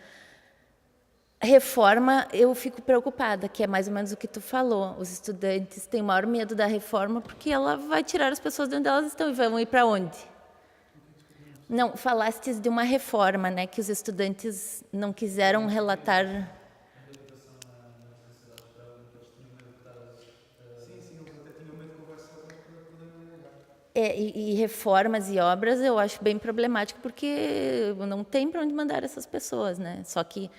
Reforma, eu fico preocupada, que é mais ou menos o que tu falou. Os estudantes têm o maior medo da reforma porque ela vai tirar as pessoas de onde elas estão e vão ir para onde? Não, falastes de uma reforma, né, que os estudantes não quiseram relatar. E reformas e obras eu acho bem problemático porque não tem para onde mandar essas pessoas, né? Só que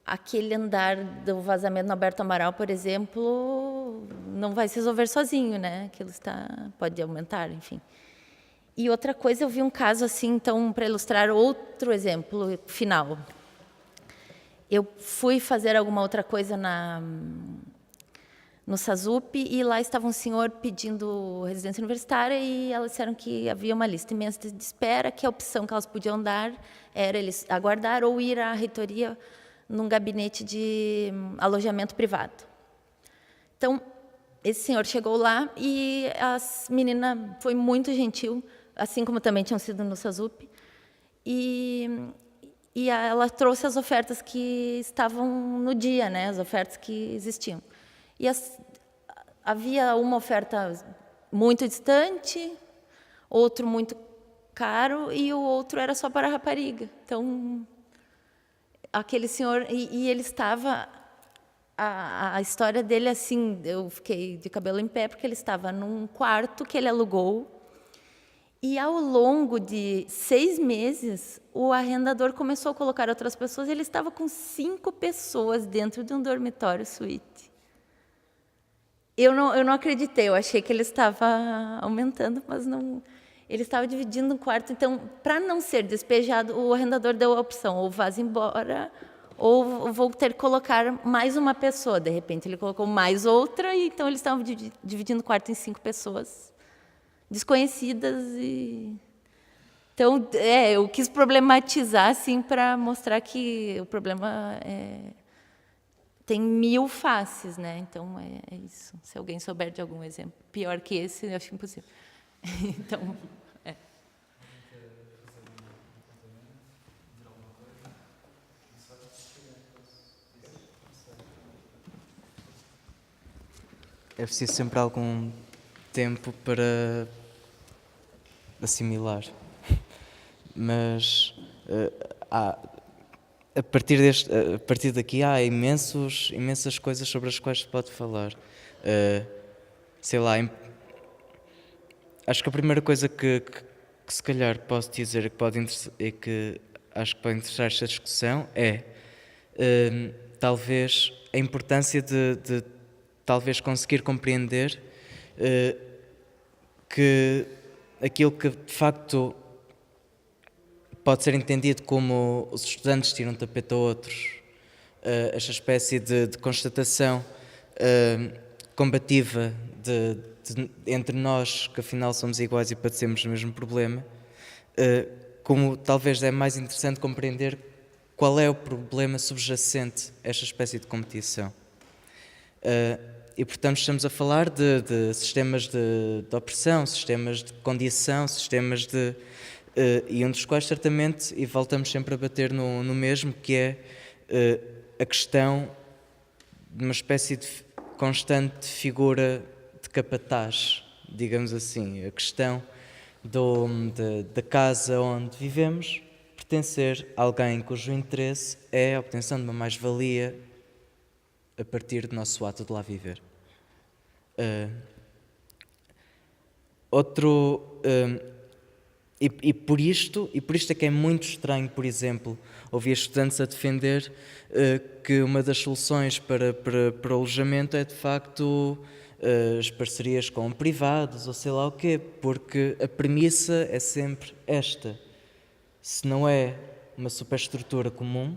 aquele andar do vazamento no Alberto Amaral, por exemplo, não vai se resolver sozinho, né? Aquilo pode aumentar, enfim. E outra coisa, eu vi um caso assim, então, para ilustrar outro exemplo final. Eu fui fazer alguma outra coisa no SASUP, e lá estava um senhor pedindo residência universitária e elas disseram que havia uma lista imensa de espera, que a opção que elas podiam dar era eles aguardar ou ir à reitoria num gabinete de alojamento privado. Então, esse senhor chegou lá e a menina foi muito gentil, assim como também tinham sido no SASUP, e ela trouxe as ofertas que estavam no dia, né, as ofertas que existiam. E havia uma oferta muito distante, outro muito caro, e o outro era só para a rapariga. Então, aquele senhor... E ele estava... A história dele, assim, eu fiquei de cabelo em pé, porque ele estava num quarto que ele alugou, e ao longo de 6 meses, o arrendador começou a colocar outras pessoas, e ele estava com 5 pessoas dentro de um dormitório suíte. Eu não acreditei, eu achei que ele estava aumentando, mas não. Ele estava dividindo um quarto. Então, para não ser despejado, o arrendador deu a opção, ou vá embora, ou vou ter que colocar mais uma pessoa. De repente, ele colocou mais outra, e então eles estavam dividindo o quarto em 5 pessoas desconhecidas. Então, eu quis problematizar, assim, para mostrar que o problema tem 1000 faces, né? Então, é isso. Se alguém souber de algum exemplo pior que esse, eu acho impossível. Então, é preciso sempre algum tempo para assimilar. Mas a partir daqui há imensas coisas sobre as quais se pode falar. Sei lá, acho que a primeira coisa que se calhar posso dizer que acho que pode interessar esta discussão é talvez a importância de talvez conseguir compreender que aquilo que de facto pode ser entendido como os estudantes tiram tapete a outros, esta espécie de constatação combativa entre nós, que afinal somos iguais e padecemos o mesmo problema, como talvez é mais interessante compreender qual é o problema subjacente a esta espécie de competição. E portanto estamos a falar de sistemas de opressão, sistemas de condição, sistemas de... e um dos quais certamente, e voltamos sempre a bater no mesmo, que é a questão de uma espécie de constante figura de capataz, digamos assim, a questão da casa onde vivemos pertencer a alguém cujo interesse é a obtenção de uma mais-valia a partir do nosso ato de lá viver. E por isto é que é muito estranho, por exemplo, ouvir estudantes a defender que uma das soluções para o alojamento é de facto as parcerias com privados ou sei lá o quê, porque a premissa é sempre esta: se não é uma superestrutura comum,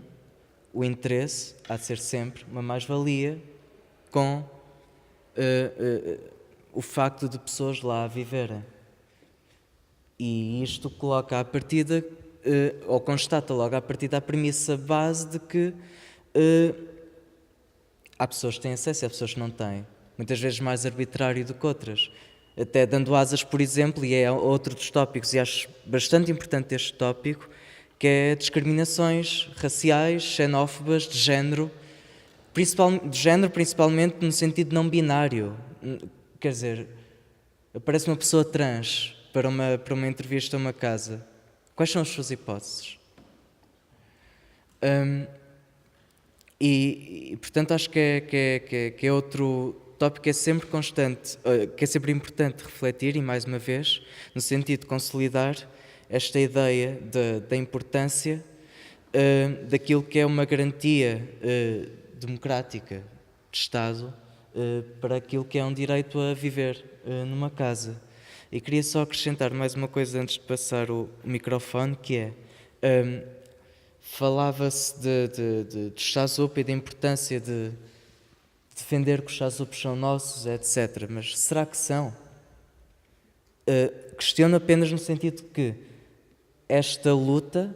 o interesse há de ser sempre uma mais-valia com o facto de pessoas lá viverem. E isto coloca à partida, ou constata logo à partida a premissa base de que há pessoas que têm acesso e há pessoas que não têm. Muitas vezes mais arbitrário do que outras. Até dando asas, por exemplo, e é outro dos tópicos, e acho bastante importante este tópico, que é discriminações raciais, xenófobas, de género, principalmente no sentido não binário. Quer dizer, aparece uma pessoa trans para uma entrevista a uma casa. Quais são as suas hipóteses? E portanto, acho que é outro tópico que é sempre constante, que é sempre importante refletir, e mais uma vez, no sentido de consolidar esta ideia da importância daquilo que é uma garantia democrática de Estado para aquilo que é um direito a viver numa casa. E queria só acrescentar mais uma coisa antes de passar o microfone, que é, falava-se de Chazup e da importância de defender que os Chazupes são nossos, etc. Mas será que são? Questiono apenas no sentido de que esta luta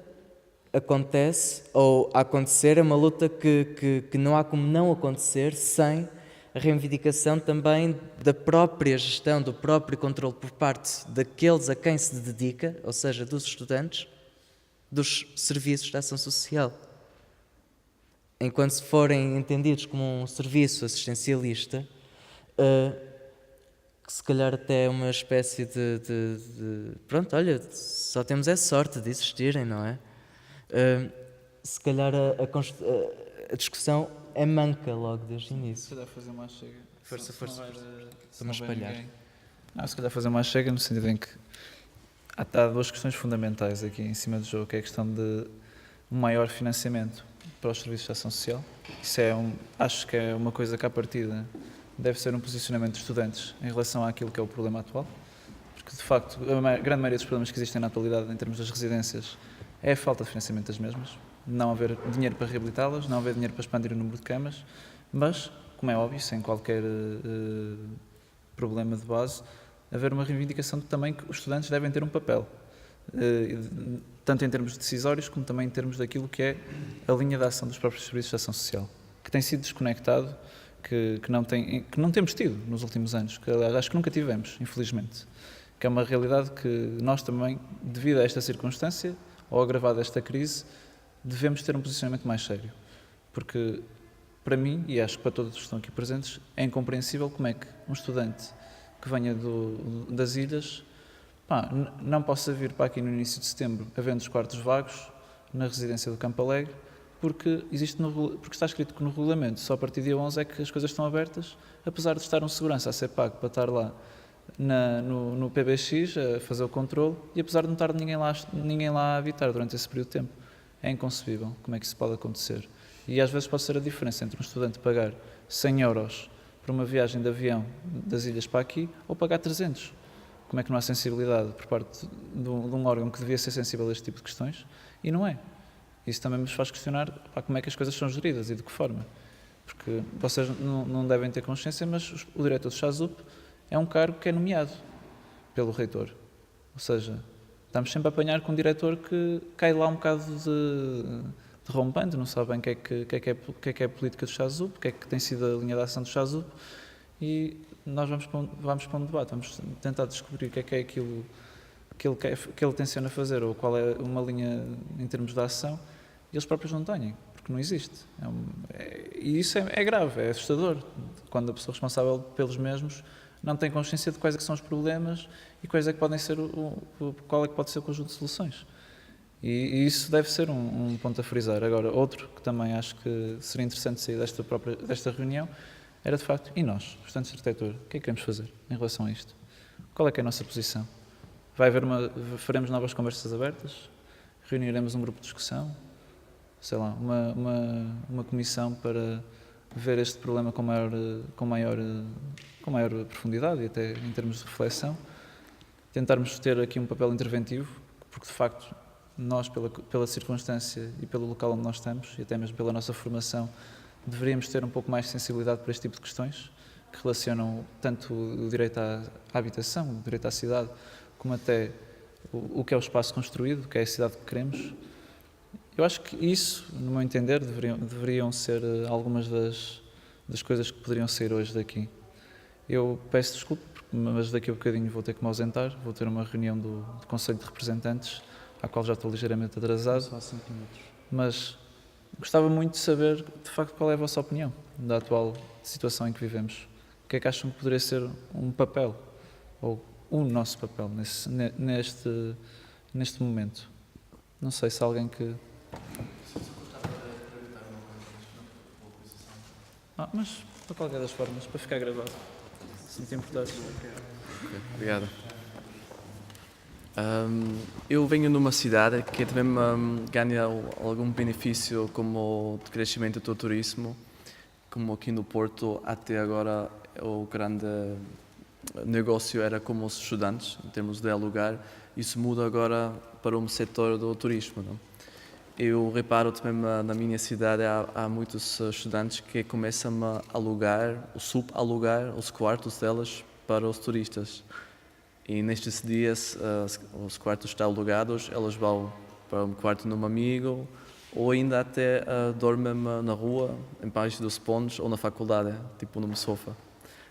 acontece, ou a acontecer, é uma luta que não há como não acontecer sem a reivindicação também da própria gestão, do próprio controle por parte daqueles a quem se dedica, ou seja, dos estudantes, dos serviços de ação social. Enquanto se forem entendidos como um serviço assistencialista, que se calhar até é uma espécie de pronto, olha, só temos essa sorte de existirem, não é? Se calhar a discussão é manca logo desde o início. Se calhar fazer uma chega. Força. Vamos espalhar. Se calhar fazer uma chega no sentido em que há duas questões fundamentais aqui em cima do jogo, que é a questão de um maior financiamento para os serviços de ação social. Isso acho que é uma coisa que à partida deve ser um posicionamento dos estudantes em relação àquilo que é o problema atual, porque de facto a grande maioria dos problemas que existem na atualidade em termos das residências é a falta de financiamento das mesmas, não haver dinheiro para reabilitá-las, não haver dinheiro para expandir o número de camas, mas, como é óbvio, sem qualquer problema de base, haver uma reivindicação de também que os estudantes devem ter um papel, tanto em termos decisórios como também em termos daquilo que é a linha de ação dos próprios serviços de ação social, que tem sido desconectado, que não temos tido nos últimos anos, que acho que nunca tivemos, infelizmente, que é uma realidade que nós também, devido a esta circunstância, ou agravada esta crise, devemos ter um posicionamento mais sério, porque para mim, e acho que para todos os que estão aqui presentes, é incompreensível como é que um estudante que venha das ilhas não possa vir para aqui no início de setembro, havendo os quartos vagos na residência do Campo Alegre, porque está escrito que no regulamento só a partir do dia 11 é que as coisas estão abertas, apesar de estar um segurança a ser pago para estar lá no PBX a fazer o controle e apesar de não estar ninguém lá a habitar durante esse período de tempo. É inconcebível como é que isso pode acontecer. E às vezes pode ser a diferença entre um estudante pagar 100 euros para uma viagem de avião das ilhas para aqui ou pagar 300. Como é que não há sensibilidade por parte de um órgão que devia ser sensível a este tipo de questões e não é? Isso também nos faz questionar como é que as coisas são geridas e de que forma. Porque vocês não devem ter consciência, mas o diretor do CHASUP é um cargo que é nomeado pelo reitor. Ou seja, estamos sempre a apanhar com um diretor que cai lá um bocado de rompante, não sabe bem o que é que é a política do CHASUP, o que é que tem sido a linha de ação do CHASUP, e nós vamos para um debate, vamos tentar descobrir o que é aquilo que ele tenciona fazer, ou qual é uma linha em termos de ação, e eles próprios não têm, porque não existe. E isso é grave, é assustador, quando a pessoa responsável pelos mesmos não tem consciência de quais é que são os problemas e quais é que podem ser qual é que pode ser o conjunto de soluções. E isso deve ser um ponto a frisar. Agora, outro que também acho que seria interessante sair desta reunião era, de facto, e nós, estudantes de arquitetura, o que é que queremos fazer em relação a isto? Qual é que é a nossa posição? Faremos novas conversas abertas? Reuniremos um grupo de discussão? Sei lá, uma comissão para ver este problema com maior profundidade e até em termos de reflexão? Tentarmos ter aqui um papel interventivo, porque de facto nós, pela circunstância e pelo local onde nós estamos, e até mesmo pela nossa formação, deveríamos ter um pouco mais de sensibilidade para este tipo de questões, que relacionam tanto o direito à habitação, o direito à cidade, como até o que é o espaço construído, o que é a cidade que queremos. Eu acho que isso, no meu entender, deveriam ser algumas das coisas que poderiam sair hoje daqui. Eu peço desculpa, mas daqui a bocadinho vou ter que me ausentar, vou ter uma reunião do Conselho de Representantes, à qual já estou ligeiramente atrasado. Só 5 minutos. Mas gostava muito de saber, de facto, qual é a vossa opinião da atual situação em que vivemos. O que é que acham que poderia ser um papel, ou o nosso papel, neste momento? Não sei se há alguém que... mas, de qualquer das formas, para ficar gravado, se não te importares. Okay, obrigado. Eu venho numa cidade que também ganha algum benefício como de crescimento do turismo, como aqui no Porto até agora o grande negócio era como os estudantes, em termos de alugar. Isso muda agora para um setor do turismo, não? Eu reparo também na minha cidade há muitos estudantes que começam a alugar, subalugar os quartos delas para os turistas. E nestes dias os quartos estão alugados, elas vão para um quarto de um amigo ou ainda até dormem na rua, embaixo dos pontos ou na faculdade, tipo num sofá.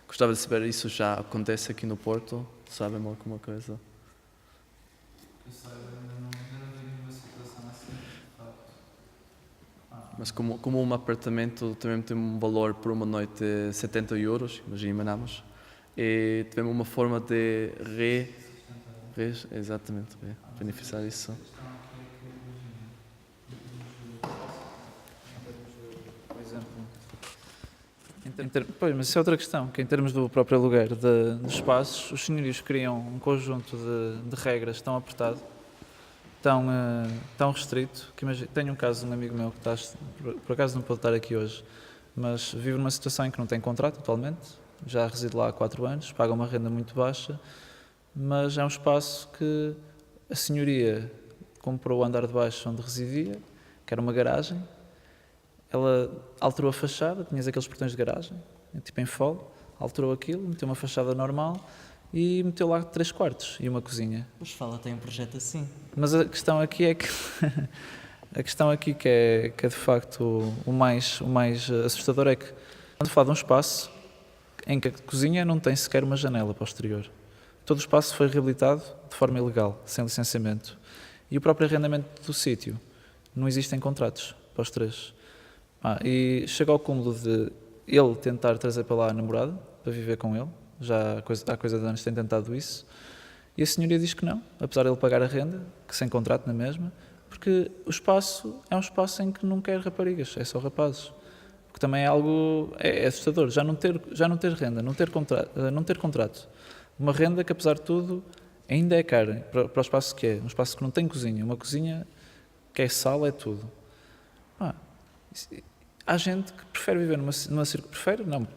Gostava de saber, isso já acontece aqui no Porto? Sabem alguma coisa? Eu saiba, não vi nenhuma situação assim, de facto. Mas como um apartamento também tem um valor por uma noite de 70 euros, imaginamos, e também uma forma de beneficiar isso. Por exemplo, pois, mas isso é outra questão, que em termos do próprio aluguer dos espaços, os senhorios criam um conjunto de regras tão apertado, tão restrito, que tenho um caso de um amigo meu que está, por acaso não pode estar aqui hoje, mas vive numa situação em que não tem contrato atualmente, já reside lá há 4 anos, paga uma renda muito baixa, mas é um espaço que a senhoria comprou o andar de baixo onde residia, que era uma garagem. Ela alterou a fachada, tinhas aqueles portões de garagem, tipo em fole, alterou aquilo, meteu uma fachada normal e meteu lá 3 quartos e uma cozinha. Os Fala tem um projeto assim. Mas a questão aqui é que a questão aqui que é de facto o mais assustador é que quando fala de um espaço em que a cozinha não tem sequer uma janela para o exterior. Todo o espaço foi reabilitado de forma ilegal, sem licenciamento. E o próprio arrendamento do sítio, não existem contratos para os 3. E chega ao cúmulo de ele tentar trazer para lá a namorada, para viver com ele, já há coisa de anos tem tentado isso, e a senhoria diz que não, apesar de ele pagar a renda, que sem contrato na mesma, porque o espaço é um espaço em que não quer raparigas, é só rapazes. Porque também é algo é assustador, já não ter renda, não ter contrato. Uma renda que, apesar de tudo, ainda é cara para o espaço que é. Um espaço que não tem cozinha, uma cozinha que é sala, é tudo. Há gente que prefere viver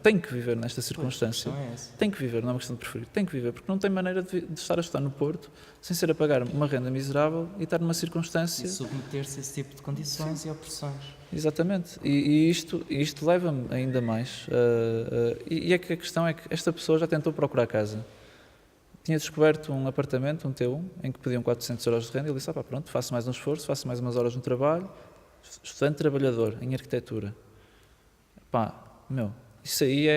tem que viver nesta circunstância. Tem que viver, não é uma questão de preferir, tem que viver, porque não tem maneira de estar a estudar no Porto sem ser a pagar uma renda miserável e estar numa circunstância... E submeter-se a esse tipo de condições e opressões. Exatamente, e isto leva-me ainda mais. E é que a questão é que esta pessoa já tentou procurar casa. Tinha descoberto um apartamento, um T1, em que pediam 400 euros de renda e ele disse, pronto, faço mais um esforço, faço mais umas horas no trabalho, estudante trabalhador em arquitetura. Isso aí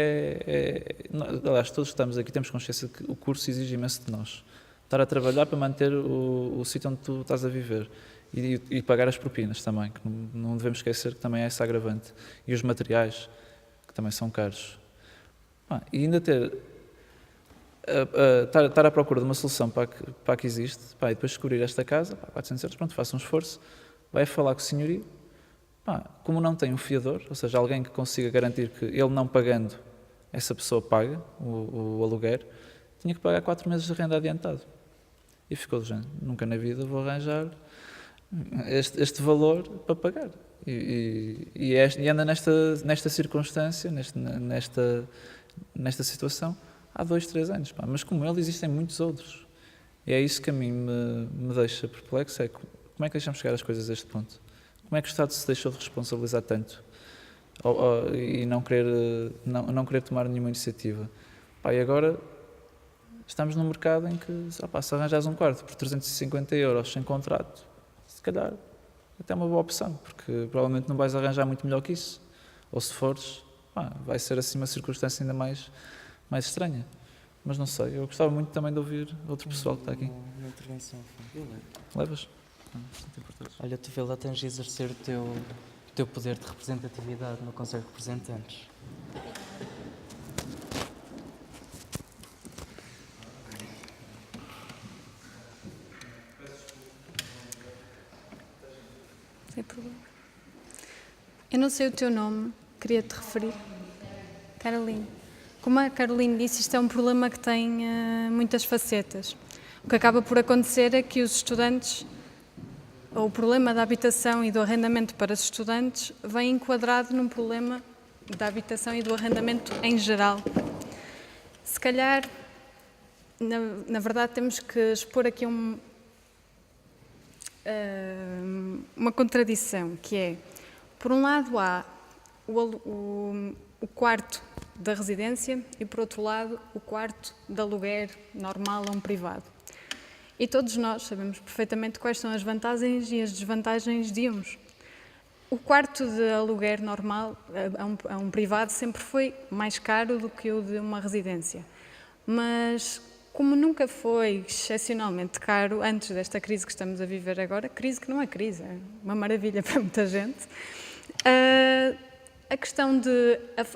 aliás, todos que estamos aqui temos consciência de que o curso exige imenso de nós. Estar a trabalhar para manter o sítio onde tu estás a viver e pagar as propinas também, que não devemos esquecer que também é esse agravante. E os materiais, que também são caros. E ainda estar à procura de uma solução para a que existe, e depois descobrir esta casa, 400 euros, pronto, faça um esforço, vai falar com o senhorio, como não tem um fiador, ou seja, alguém que consiga garantir que ele não pagando, essa pessoa paga o aluguer, tinha que pagar 4 meses de renda adiantado. E ficou do género, nunca na vida vou arranjar este valor para pagar. E anda nesta circunstância, nesta situação, há 2, 3 anos. Mas como ele, existem muitos outros. E é isso que a mim me deixa perplexo, é como é que deixamos chegar as coisas a este ponto? Como é que o Estado se deixou de responsabilizar tanto e não querer tomar nenhuma iniciativa? E agora estamos num mercado em que, se arranjas um quarto por 350 euros sem contrato, se calhar até é uma boa opção, porque provavelmente não vais arranjar muito melhor que isso. Ou se fores, vai ser assim uma circunstância ainda mais estranha. Mas não sei, eu gostava muito também de ouvir outro pessoal que está aqui. Uma intervenção. Levas? Olha, tu vê lá, tens de exercer o teu poder de representatividade no Conselho de Representantes. Sem problema. Eu não sei o teu nome, queria te referir. Caroline. Como a Caroline disse, isto é um problema que tem muitas facetas. O que acaba por acontecer é que os estudantes, ou o problema da habitação e do arrendamento para os estudantes, vem enquadrado num problema da habitação e do arrendamento em geral. Se calhar, na verdade, temos que expor aqui uma contradição, que é, por um lado, há o quarto da residência e, por outro lado, o quarto de aluguer normal a um privado. E todos nós sabemos perfeitamente quais são as vantagens e as desvantagens de uns. O quarto de aluguer normal a um privado sempre foi mais caro do que o de uma residência. Mas, como nunca foi excepcionalmente caro antes desta crise que estamos a viver agora, crise que não é crise, é uma maravilha para muita gente, a questão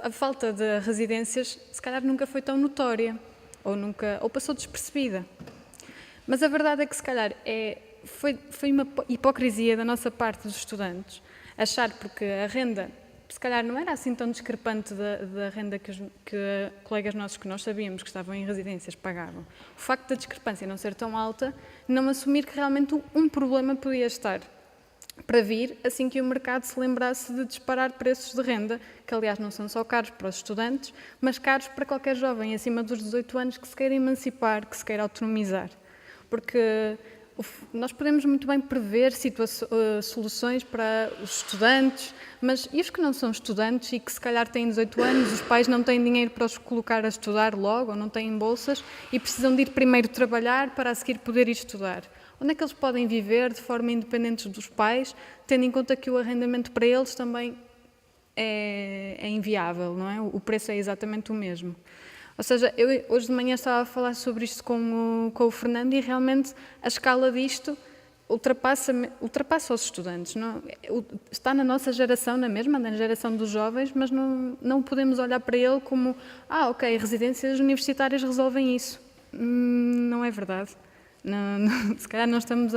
a falta de residências se calhar nunca foi tão notória ou passou despercebida. Mas a verdade é que se calhar foi uma hipocrisia da nossa parte dos estudantes achar porque a renda se calhar não era assim tão discrepante da renda que colegas nossos que nós sabíamos que estavam em residências pagavam. O facto da discrepância não ser tão alta, não assumir que realmente um problema podia estar para vir assim que o mercado se lembrasse de disparar preços de renda, que aliás não são só caros para os estudantes, mas caros para qualquer jovem acima dos 18 anos que se queira emancipar, que se queira autonomizar. Porque nós podemos muito bem prever soluções para os estudantes, mas e os que não são estudantes e que se calhar têm 18 anos, os pais não têm dinheiro para os colocar a estudar logo, ou não têm bolsas, e precisam de ir primeiro trabalhar para a seguir poder ir estudar? Onde é que eles podem viver de forma independente dos pais, tendo em conta que o arrendamento para eles também é inviável, não é? O preço é exatamente o mesmo. Ou seja, eu hoje de manhã estava a falar sobre isto com o Fernando e realmente a escala disto ultrapassa os estudantes. Não, está na nossa geração, na mesma, na geração dos jovens, mas não podemos olhar para ele como ok, residências universitárias resolvem isso. Não é verdade. Se calhar não estamos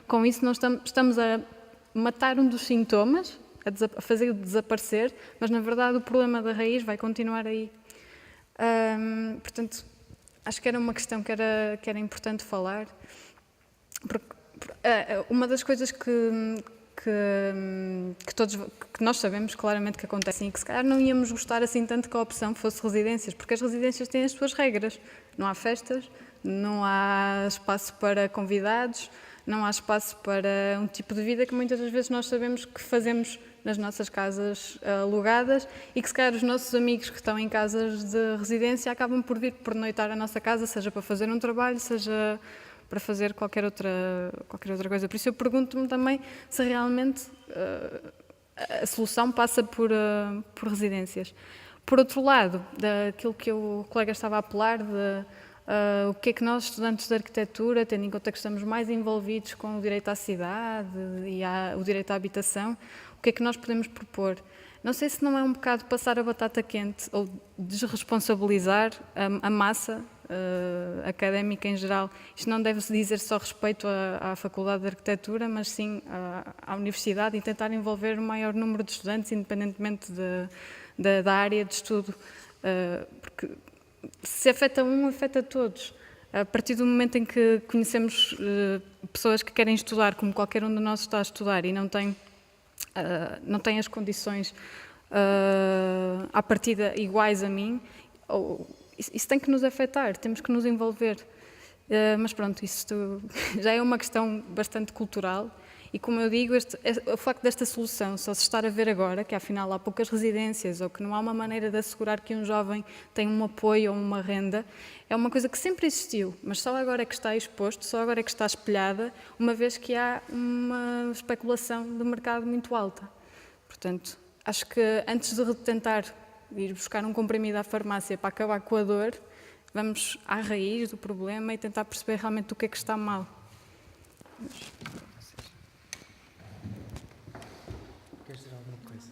com isso, estamos a matar um dos sintomas, a fazer desaparecer, mas na verdade o problema da raiz vai continuar aí. Portanto, acho que era uma questão que era importante falar, porque uma das coisas que nós sabemos claramente que acontecem e que se calhar não íamos gostar assim tanto que a opção fosse residências, porque as residências têm as suas regras, não há festas, não há espaço para convidados, não há espaço para um tipo de vida que muitas das vezes nós sabemos que fazemos nas nossas casas alugadas e que se calhar os nossos amigos que estão em casas de residência acabam por vir pernoitar a nossa casa, seja para fazer um trabalho, seja para fazer qualquer outra coisa. Por isso eu pergunto-me também se realmente a solução passa por residências. Por outro lado, daquilo que o colega estava a apelar, o que é que nós, estudantes de arquitetura, tendo em conta que estamos mais envolvidos com o direito à cidade e o direito à habitação, o que é que nós podemos propor? Não sei se não é um bocado passar a batata quente ou desresponsabilizar a massa académica em geral. Isto não deve-se dizer só respeito à Faculdade de Arquitetura, mas sim à Universidade e tentar envolver o maior número de estudantes, independentemente da área de estudo. Porque se afeta um, afeta todos. A partir do momento em que conhecemos pessoas que querem estudar, como qualquer um de nós está a estudar, e não tem as condições à partida iguais a mim, isso tem que nos afetar, temos que nos envolver. Mas pronto, isto já é uma questão bastante cultural e, como eu digo, o facto desta solução só se estar a ver agora, que afinal há poucas residências ou que não há uma maneira de assegurar que um jovem tem um apoio ou uma renda, é uma coisa que sempre existiu, mas só agora é que está exposto, só agora é que está espelhada, uma vez que há uma especulação de mercado muito alta. Portanto, acho que antes de tentar ir buscar um comprimido à farmácia para acabar com a dor, vamos à raiz do problema e tentar perceber realmente o que é que está mal. Queres dizer alguma coisa?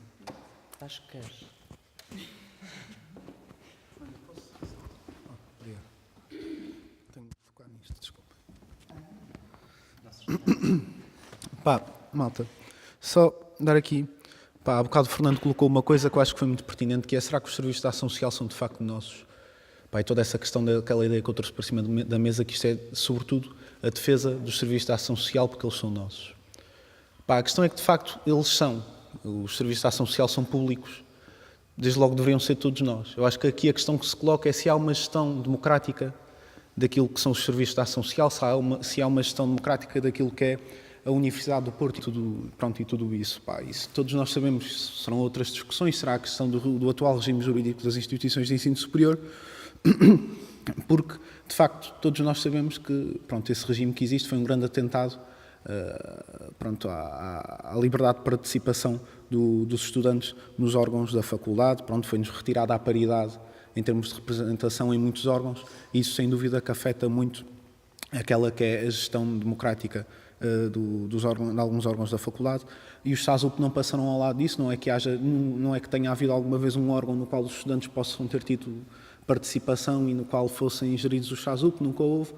Acho que queres. Obrigado. Tenho de focar nisto, desculpa. Malta, só dar aqui. Há bocado o Fernando colocou uma coisa que eu acho que foi muito pertinente, que é: será que os serviços de ação social são de facto nossos? E toda essa questão daquela ideia que eu trouxe para cima da mesa, que isto é, sobretudo, a defesa dos serviços de ação social, porque eles são nossos. A questão é que, de facto, eles são. Os serviços de ação social são públicos. Desde logo deveriam ser todos nós. Eu acho que aqui a questão que se coloca é se há uma gestão democrática daquilo que são os serviços de ação social, se há uma gestão democrática daquilo que é a Universidade do Porto e tudo isso. Isso todos nós sabemos, serão outras discussões, será a questão do atual regime jurídico das instituições de ensino superior, porque, de facto, todos nós sabemos que esse regime que existe foi um grande atentado à liberdade de participação dos estudantes nos órgãos da faculdade, foi-nos retirada a paridade em termos de representação em muitos órgãos, e isso, sem dúvida, que afeta muito aquela que é a gestão democrática de alguns órgãos da faculdade, e os SASUP não passaram ao lado disso. Não é que tenha havido alguma vez um órgão no qual os estudantes possam ter tido participação e no qual fossem geridos os SASUP, nunca houve,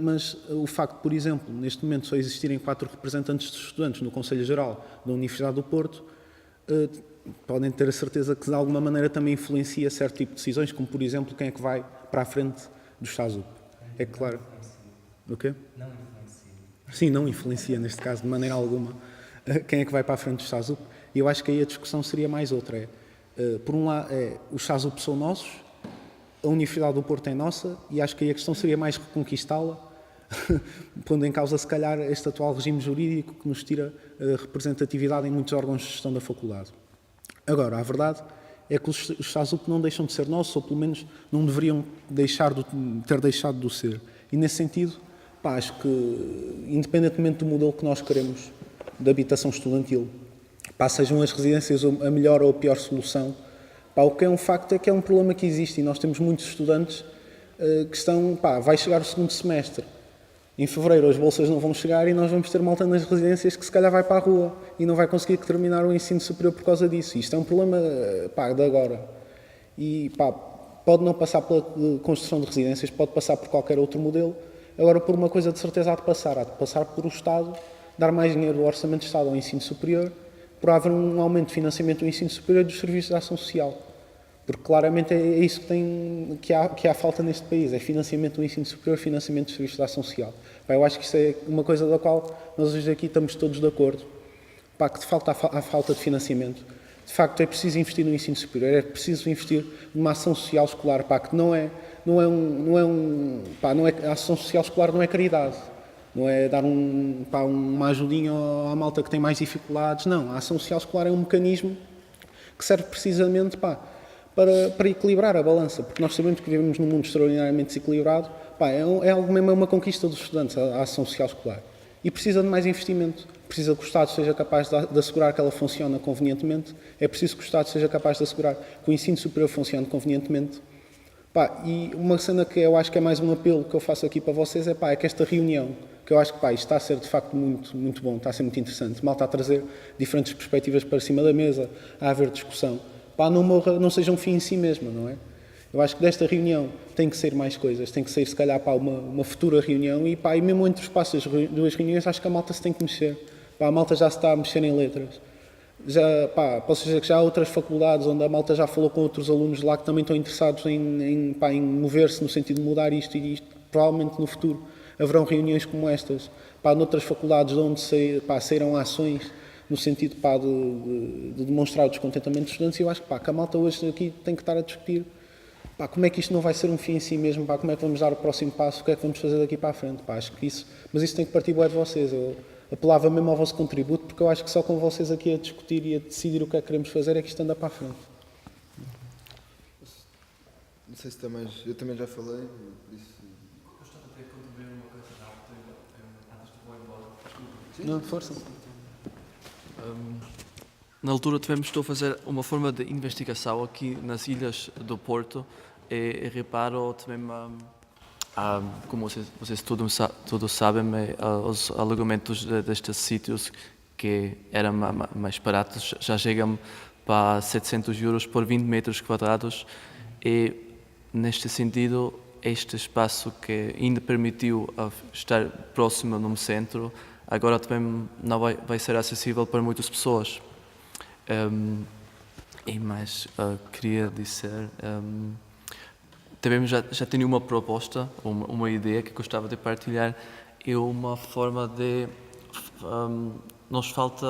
mas o facto, por exemplo, neste momento só existirem 4 representantes de estudantes no Conselho Geral da Universidade do Porto, podem ter a certeza que de alguma maneira também influencia certo tipo de decisões, como por exemplo quem é que vai para a frente dos SASUP. É claro. O quê? Não influencia. Sim, não influencia neste caso de maneira alguma quem é que vai para a frente dos SASUP. E eu acho que aí a discussão seria mais outra. Por um lado, os SASUP são nossos, a Universidade do Porto é nossa, e acho que aí a questão seria mais reconquistá-la, pondo em causa, se calhar, este atual regime jurídico que nos tira representatividade em muitos órgãos de gestão da faculdade. Agora, a verdade é que os SASUP não deixam de ser nossos, ou pelo menos não deveriam ter deixado de o ser. E nesse sentido, acho que, independentemente do modelo que nós queremos de habitação estudantil, sejam as residências a melhor ou a pior solução, o que é um facto é que é um problema que existe, e nós temos muitos estudantes que estão, vai chegar o segundo semestre, Em fevereiro as bolsas não vão chegar e nós vamos ter malta nas residências que se calhar vai para a rua e não vai conseguir terminar o ensino superior por causa disso. Isto é um problema de agora. E pode não passar pela construção de residências, pode passar por qualquer outro modelo. Agora, por uma coisa de certeza há de passar por o Estado dar mais dinheiro do Orçamento de Estado ao ensino superior, por haver um aumento de financiamento do ensino superior e dos serviços de ação social. Porque claramente é isso que há falta neste país, é financiamento do ensino superior, financiamento dos serviços de ação social. Eu acho que isso é uma coisa da qual nós hoje aqui estamos todos de acordo. Que de facto há falta de financiamento. De facto é preciso investir no ensino superior, é preciso investir numa ação social escolar, que a ação social escolar não é caridade. Não é dar uma ajudinha à malta que tem mais dificuldades. Não, a ação social escolar é um mecanismo que serve precisamente para equilibrar a balança, porque nós sabemos que vivemos num mundo extraordinariamente desequilibrado. É algo mesmo, é uma conquista dos estudantes, a ação social escolar. E precisa de mais investimento. Precisa que o Estado seja capaz de assegurar que ela funcione convenientemente. É preciso que o Estado seja capaz de assegurar que o ensino superior funcione convenientemente. E uma cena que eu acho que é mais um apelo que eu faço aqui para vocês é que esta reunião, que eu acho que isto está a ser de facto muito, muito bom, está a ser muito interessante, mal está a trazer diferentes perspectivas para cima da mesa, a haver discussão. Não seja um fim em si mesmo, não é? Eu acho que desta reunião tem que ser mais coisas, tem que ser se calhar uma futura reunião e mesmo entre os espaços das duas reuniões acho que a malta se tem que mexer. A malta já se está a mexer em letras. Posso dizer que já há outras faculdades onde a malta já falou com outros alunos lá que também estão interessados em mover-se no sentido de mudar isto e isto. Provavelmente no futuro haverão reuniões como estas. Noutras faculdades de onde saíram ações no sentido de demonstrar o descontentamento dos estudantes, e eu acho que a malta hoje aqui tem que estar a discutir como é que isto não vai ser um fim em si mesmo, como é que vamos dar o próximo passo, o que é que vamos fazer daqui para a frente. Acho que mas isso tem que partir bué de vocês. Eu apelava mesmo ao vosso contributo, porque eu acho que só com vocês aqui a discutir e a decidir o que é que queremos fazer é que isto anda para a frente. Não sei se está mais... Eu também já falei, por isso... Gostava de contribuir uma coisa rápida antes de vou embora. Não, força. Na altura estou a fazer uma forma de investigação aqui nas ilhas do Porto e reparo também, como vocês todos sabem, os alugamentos destes sítios que eram mais baratos já chegam para 700 euros por 20 metros quadrados e, neste sentido, este espaço que ainda permitiu estar próximo num centro, agora também não vai ser acessível para muitas pessoas. E mais queria dizer, também já tenho uma proposta, uma ideia que gostava de partilhar, é uma forma de... nos falta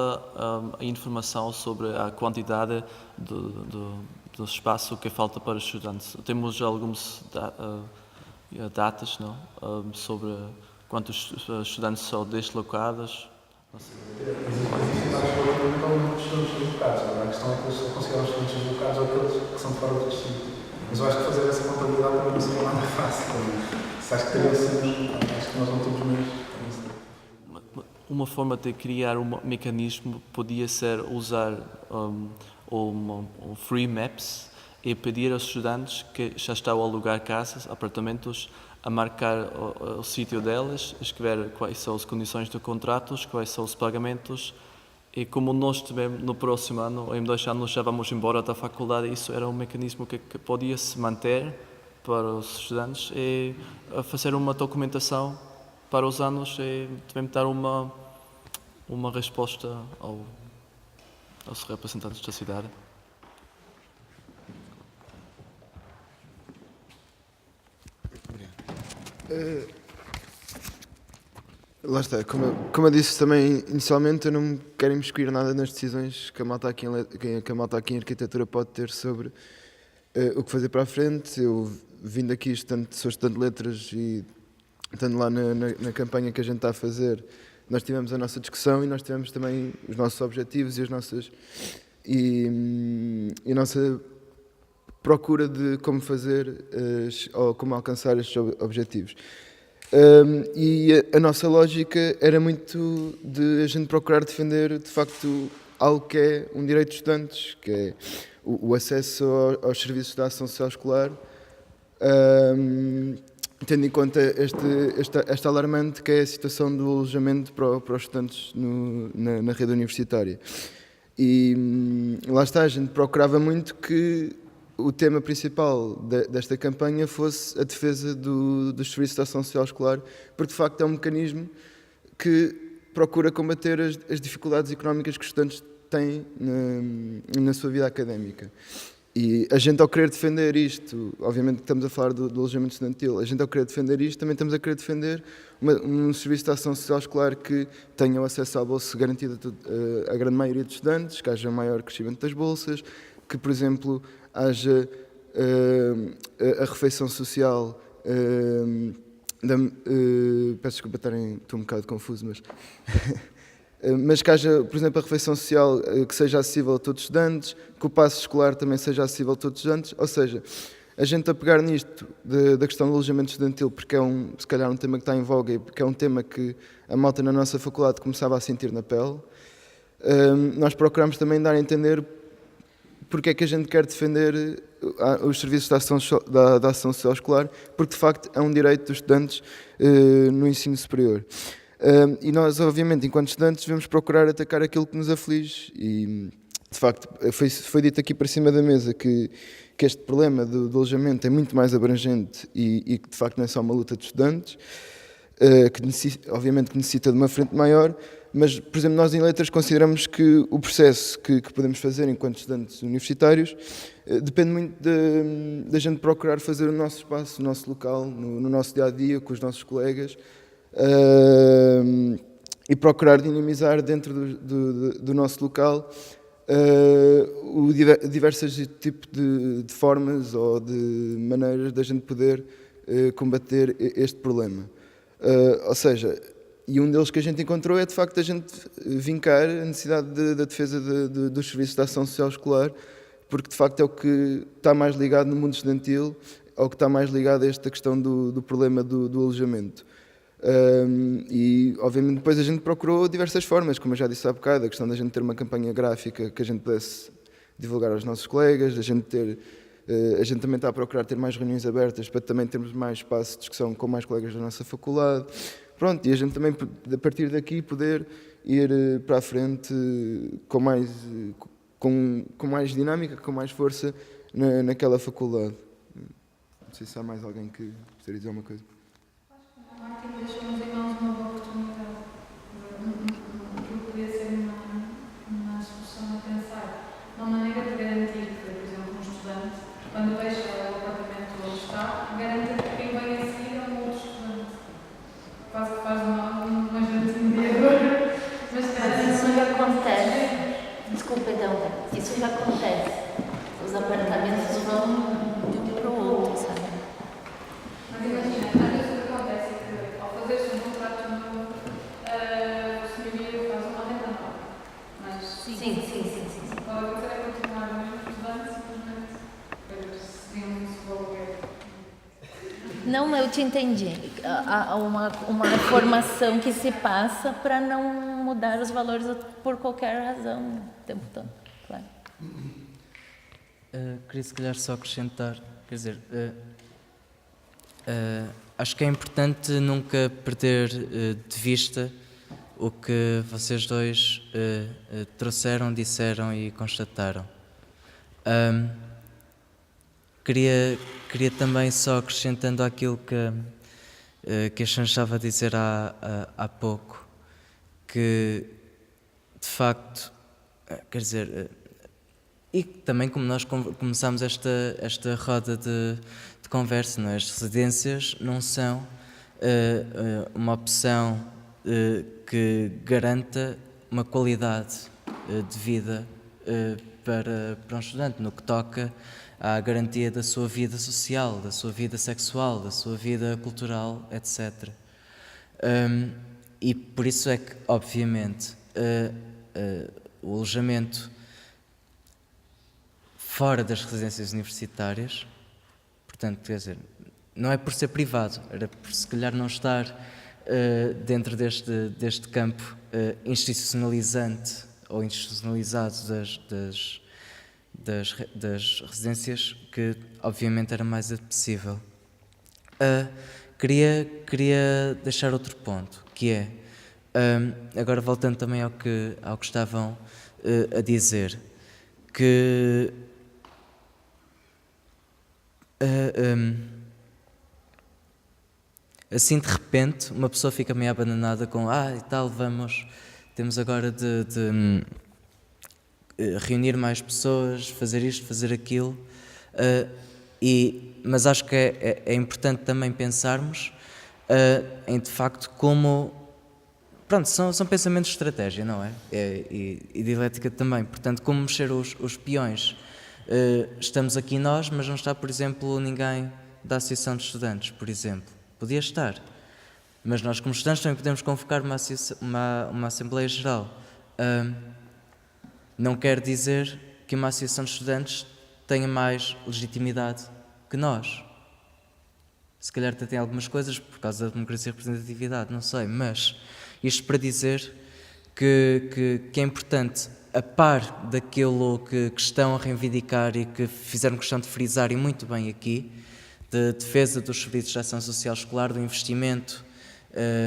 a informação sobre a quantidade do espaço que falta para os estudantes. Temos algumas datas, não? Sobre quantos estudantes são deslocados. Não é estudantes deslocados, a questão é que eles consideram os estudantes deslocados ou aqueles que são de fora do distrito. Mas eu acho que fazer essa contabilidade também não seria nada fácil. Se acho que teria sido, acho que nós não temos mesmo. Uma forma de criar um mecanismo podia ser usar free maps e pedir aos estudantes que já estão a alugar casas, apartamentos, a marcar o sítio delas, escrever quais são as condições de contratos, quais são os pagamentos. E como nós tivemos no próximo ano, em 2 anos, já vamos embora da faculdade, isso era um mecanismo que podia se manter para os estudantes e fazer uma documentação para os anos e também dar uma resposta aos representantes da cidade. Lá está, como eu disse também inicialmente, eu não me quero imiscuir nada nas decisões que a malta aqui em arquitetura pode ter sobre o que fazer para a frente. Eu vindo aqui, sou estudante de letras e estando lá na campanha que a gente está a fazer, nós tivemos a nossa discussão e nós tivemos também os nossos objetivos e a nossa procura de como fazer ou como alcançar estes objetivos. E a nossa lógica era muito de a gente procurar defender de facto algo que é um direito dos estudantes, que é o acesso aos serviços da ação social escolar, tendo em conta esta alarmante que é a situação do alojamento para os estudantes na rede universitária. E lá está, a gente procurava muito que o tema principal desta campanha fosse a defesa dos serviços de ação social escolar, porque de facto é um mecanismo que procura combater as dificuldades económicas que os estudantes têm na sua vida académica. E a gente, ao querer defender isto, obviamente que estamos a falar do alojamento estudantil, a gente, ao querer defender isto, também estamos a querer defender um serviço de ação social escolar que tenha o acesso à bolsa garantido a grande maioria dos estudantes, que haja maior crescimento das bolsas, que, por exemplo, haja a refeição social. Peço desculpa, estou um bocado confuso, mas que haja, por exemplo, a refeição social que seja acessível a todos os estudantes, que o passe escolar também seja acessível a todos os estudantes, ou seja, a gente a pegar nisto da questão do alojamento estudantil, porque é se calhar um tema que está em voga e porque é um tema que a malta na nossa faculdade começava a sentir na pele, nós procuramos também dar a entender porque é que a gente quer defender os serviços da ação social escolar, porque de facto é um direito dos estudantes no ensino superior. E nós, obviamente, enquanto estudantes, devemos procurar atacar aquilo que nos aflige. E, de facto, foi dito aqui para cima da mesa que este problema do alojamento é muito mais abrangente e que, de facto, não é só uma luta de estudantes, que obviamente que necessita de uma frente maior, mas, por exemplo, nós em Letras consideramos que o processo que podemos fazer enquanto estudantes universitários depende muito da gente procurar fazer o nosso espaço, o nosso local, no nosso dia-a-dia, com os nossos colegas, e procurar dinamizar dentro do nosso local diversos tipos de formas ou de maneiras da gente poder combater este problema. Ou seja, e um deles que a gente encontrou é de facto a gente vincar a necessidade da defesa dos serviços de ação social escolar, porque de facto é o que está mais ligado no mundo estudantil, ao que está mais ligado a esta questão do problema do alojamento. E obviamente depois a gente procurou diversas formas, como eu já disse há bocado, a questão da gente ter uma campanha gráfica que a gente pudesse divulgar aos nossos colegas, a gente também está a procurar ter mais reuniões abertas para também termos mais espaço de discussão com mais colegas da nossa faculdade. Pronto, e a gente também, a partir daqui, poder ir para a frente com mais dinâmica, com mais força naquela faculdade. Não sei se há mais alguém que gostaria de dizer alguma coisa. Martin deixou-nos em mãos uma boa oportunidade. Aquilo podia ser uma solução a pensar. Uma maneira de garantir que, por exemplo, um estudante, quando deixa o apartamento onde está, garanta que quem vem a seguir é um outro estudante. Quase que faz uma gente mediadora. Mas isso já acontece. Desculpa, então, isso já acontece. Os apartamentos vão de um para o outro, sabe? Mas imagina, às vezes o que acontece é que, ao fazer-se um contrato novo, o senhorio faz uma renda nova. Mas Sim. pode acontecer é continuar o mesmo estudante, simplesmente seguir um desenvolver. Não, eu te entendi. Há uma formação que se passa para não mudar os valores por qualquer razão o tempo todo, claro. Queria se calhar só acrescentar, quer dizer, acho que é importante nunca perder de vista o que vocês dois trouxeram, disseram e constataram. Queria também só acrescentando aquilo que a Xan estava a dizer há pouco, que de facto, quer dizer, e também como nós começámos esta roda de conversa, não é? As residências não são uma opção que garanta uma qualidade de vida para um estudante, no que toca à garantia da sua vida social, da sua vida sexual, da sua vida cultural, etc. E por isso é que, obviamente, o alojamento fora das residências universitárias, portanto, quer dizer, não é por ser privado, era por se calhar não estar dentro deste campo institucionalizante ou institucionalizado das residências, que obviamente era mais apetecível. Queria deixar outro ponto, que é, agora voltando também ao que estavam a dizer, que assim de repente uma pessoa fica meio abandonada com e tal, temos agora de reunir mais pessoas, fazer isto, fazer aquilo, mas acho que é importante também pensarmos em de facto como, pronto, são pensamentos de estratégia, não é? E dialética também, portanto, como mexer os peões. Estamos aqui nós, mas não está, por exemplo, ninguém da Associação de Estudantes, por exemplo. Podia estar, mas nós como estudantes também podemos convocar uma Assembleia Geral. Não quer dizer que uma Associação de Estudantes tenha mais legitimidade que nós. Se calhar até tem algumas coisas por causa da democracia e representatividade, não sei, mas isto para dizer que é importante, a par daquilo que estão a reivindicar e que fizeram questão de frisar, e muito bem aqui, de defesa dos serviços de ação social escolar, do investimento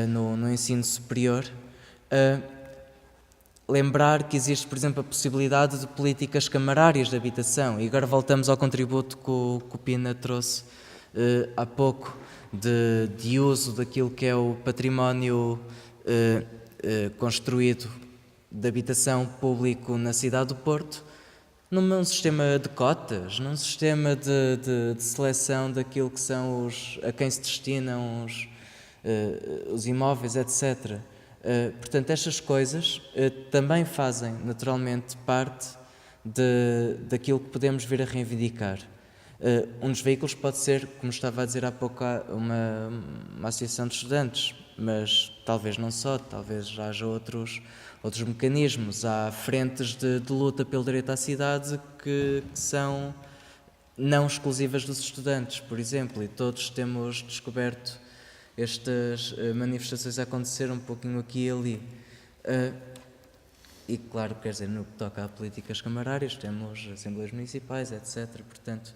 no ensino superior, lembrar que existe, por exemplo, a possibilidade de políticas camarárias de habitação, e agora voltamos ao contributo que o Pina trouxe há pouco, de uso daquilo que é o património construído de habitação público na cidade do Porto, num sistema de cotas, num sistema de seleção daquilo que são a quem se destinam os imóveis, etc. Portanto, estas coisas também fazem naturalmente parte daquilo que podemos vir a reivindicar. Um dos veículos pode ser, como estava a dizer há pouco, uma associação de estudantes, mas talvez não só, talvez já haja outros mecanismos. Há frentes de luta pelo direito à cidade que são não exclusivas dos estudantes, por exemplo, e todos temos descoberto estas manifestações a acontecer um pouquinho aqui e ali. E claro, quer dizer, no que toca a políticas camarárias, temos assembleias municipais, etc. Portanto,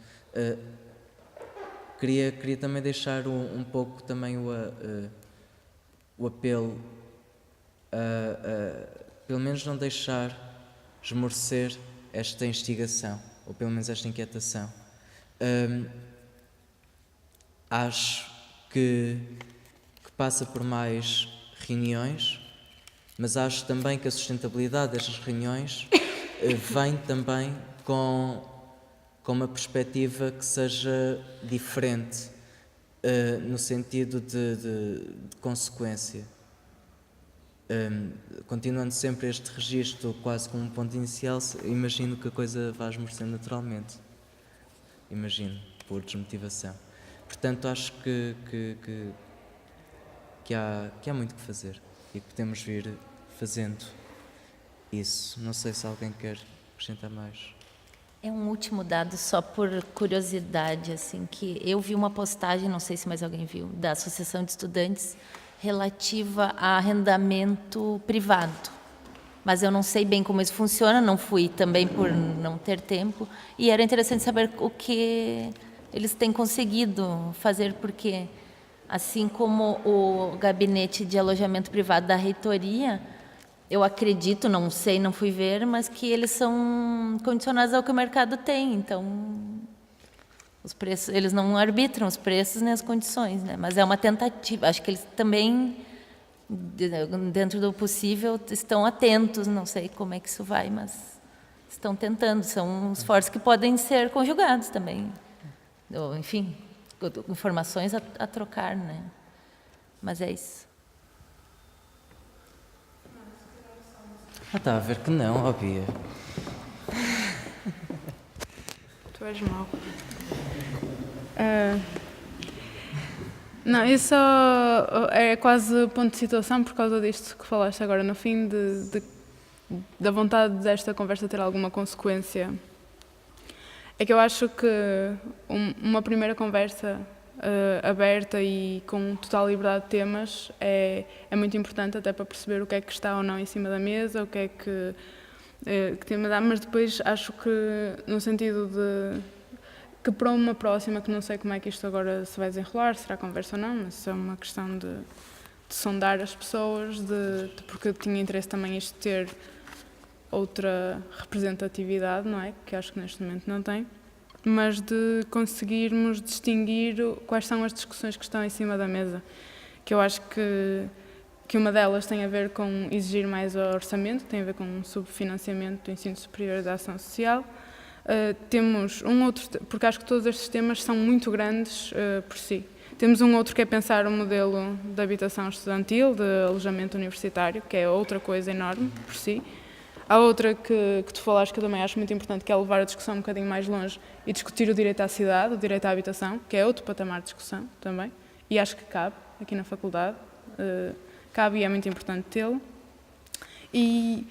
queria também deixar um pouco também o apelo pelo menos não deixar esmorecer esta instigação, ou pelo menos esta inquietação. Acho que passa por mais reuniões, mas acho também que a sustentabilidade destas reuniões vem também com uma perspectiva que seja diferente, no sentido de consequência. Continuando sempre este registro quase como um ponto inicial, imagino que a coisa vai esmorecendo naturalmente. Imagino, por desmotivação. Portanto, acho que há muito que fazer e que podemos vir fazendo isso. Não sei se alguém quer acrescentar mais. É um último dado, só por curiosidade, assim, que eu vi uma postagem, não sei se mais alguém viu, da Associação de Estudantes relativa a arrendamento privado. Mas eu não sei bem como isso funciona, não fui também por não ter tempo, e era interessante saber o que eles têm conseguido fazer, porque, assim como o gabinete de alojamento privado da reitoria, eu acredito, não sei, não fui ver, mas que eles são condicionados ao que o mercado tem, então os preços, eles não arbitram os preços nem as condições, né? Mas é uma tentativa. Acho que eles também, dentro do possível, estão atentos. Não sei como é que isso vai, mas estão tentando. São esforços que podem ser conjugados também. Ou, enfim, informações a trocar, né? Mas é isso. Está a ver que não, Bia. Tu és mau. Não, isso é quase ponto de situação por causa disto que falaste agora no fim, da vontade desta conversa ter alguma consequência. É que eu acho que uma primeira conversa aberta e com total liberdade de temas é muito importante, até para perceber o que é que está ou não em cima da mesa, o que é que tema dá, mas depois acho que no sentido de que para uma próxima, que não sei como é que isto agora se vai desenrolar, será conversa ou não, mas isso é uma questão de sondar as pessoas, porque eu tinha interesse também isto ter outra representatividade, não é? Que acho que neste momento não tem, mas de conseguirmos distinguir quais são as discussões que estão em cima da mesa, que eu acho que uma delas tem a ver com exigir mais orçamento, tem a ver com um subfinanciamento do ensino superior e da ação social. Temos um outro, porque acho que todos estes temas são muito grandes por si. Temos um outro que é pensar o modelo de habitação estudantil, de alojamento universitário, que é outra coisa enorme por si. Há outra que tu falaste que eu também acho muito importante, que é levar a discussão um bocadinho mais longe e discutir o direito à cidade, o direito à habitação, que é outro patamar de discussão também. E acho que cabe aqui na faculdade, cabe e é muito importante tê-lo. E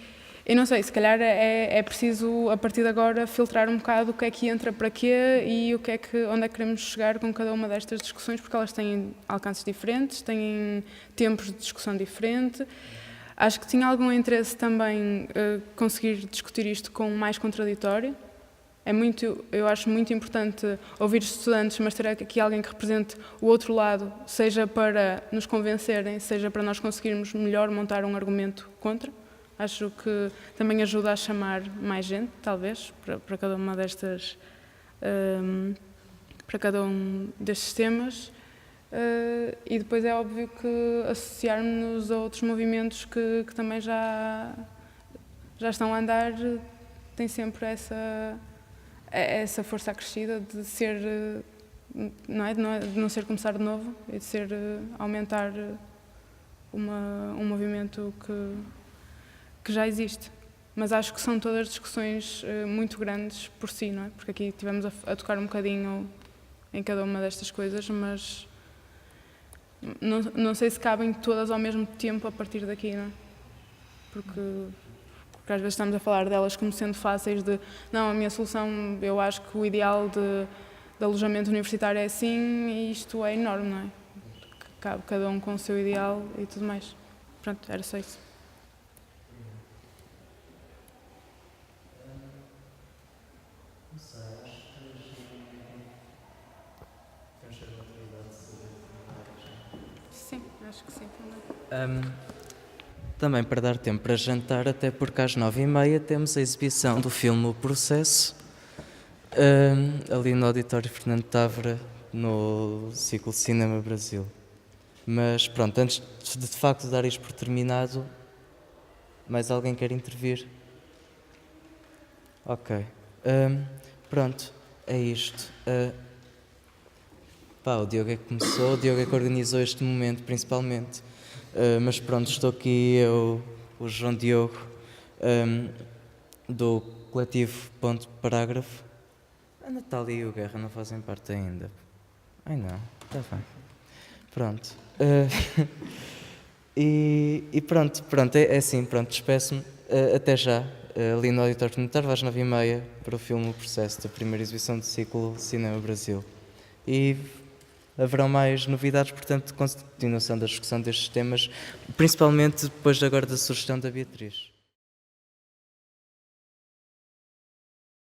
eu não sei, se calhar é preciso, a partir de agora, filtrar um bocado o que é que entra para quê e onde é que queremos chegar com cada uma destas discussões, porque elas têm alcances diferentes, têm tempos de discussão diferentes. Acho que tinha algum interesse também conseguir discutir isto com mais contraditório. Eu acho muito importante ouvir os estudantes, mas ter aqui alguém que represente o outro lado, seja para nos convencerem, seja para nós conseguirmos melhor montar um argumento contra. Acho que também ajuda a chamar mais gente, talvez, para cada uma destas, para cada um destes temas. E depois é óbvio que associarmos-nos a outros movimentos que também já estão a andar, tem sempre essa força acrescida de ser, de não ser começar de novo, e de ser aumentar um movimento que já existe. Mas acho que são todas discussões muito grandes por si, não é? Porque aqui estivemos a tocar um bocadinho em cada uma destas coisas, mas não sei se cabem todas ao mesmo tempo a partir daqui, não é? Porque às vezes estamos a falar delas como sendo fáceis não, a minha solução, eu acho que o ideal de alojamento universitário é assim e isto é enorme, não é? Cabe cada um com o seu ideal e tudo mais. Pronto, era só isso. Sim, acho que sim também. Também para dar tempo para jantar, até porque às 9h30 temos a exibição do filme O Processo, ali no Auditório Fernando Távora, no ciclo Cinema Brasil. Mas pronto, antes de facto dar isto por terminado, mais alguém quer intervir? Ok. Pronto, é isto. O Diogo é que começou, o Diogo é que organizou este momento, principalmente. Mas pronto, estou aqui eu, o João Diogo, do coletivo Ponto Parágrafo. A Natália e o Guerra não fazem parte ainda. Ai não, está bem. Pronto. E pronto, é assim, pronto, despeço-me. Até já, ali no Auditório Comunitário, às 9h30, para o filme O Processo, da primeira exibição do ciclo Cinema Brasil. E haverão mais novidades, portanto, continuação da discussão destes temas, principalmente depois agora da sugestão da Beatriz.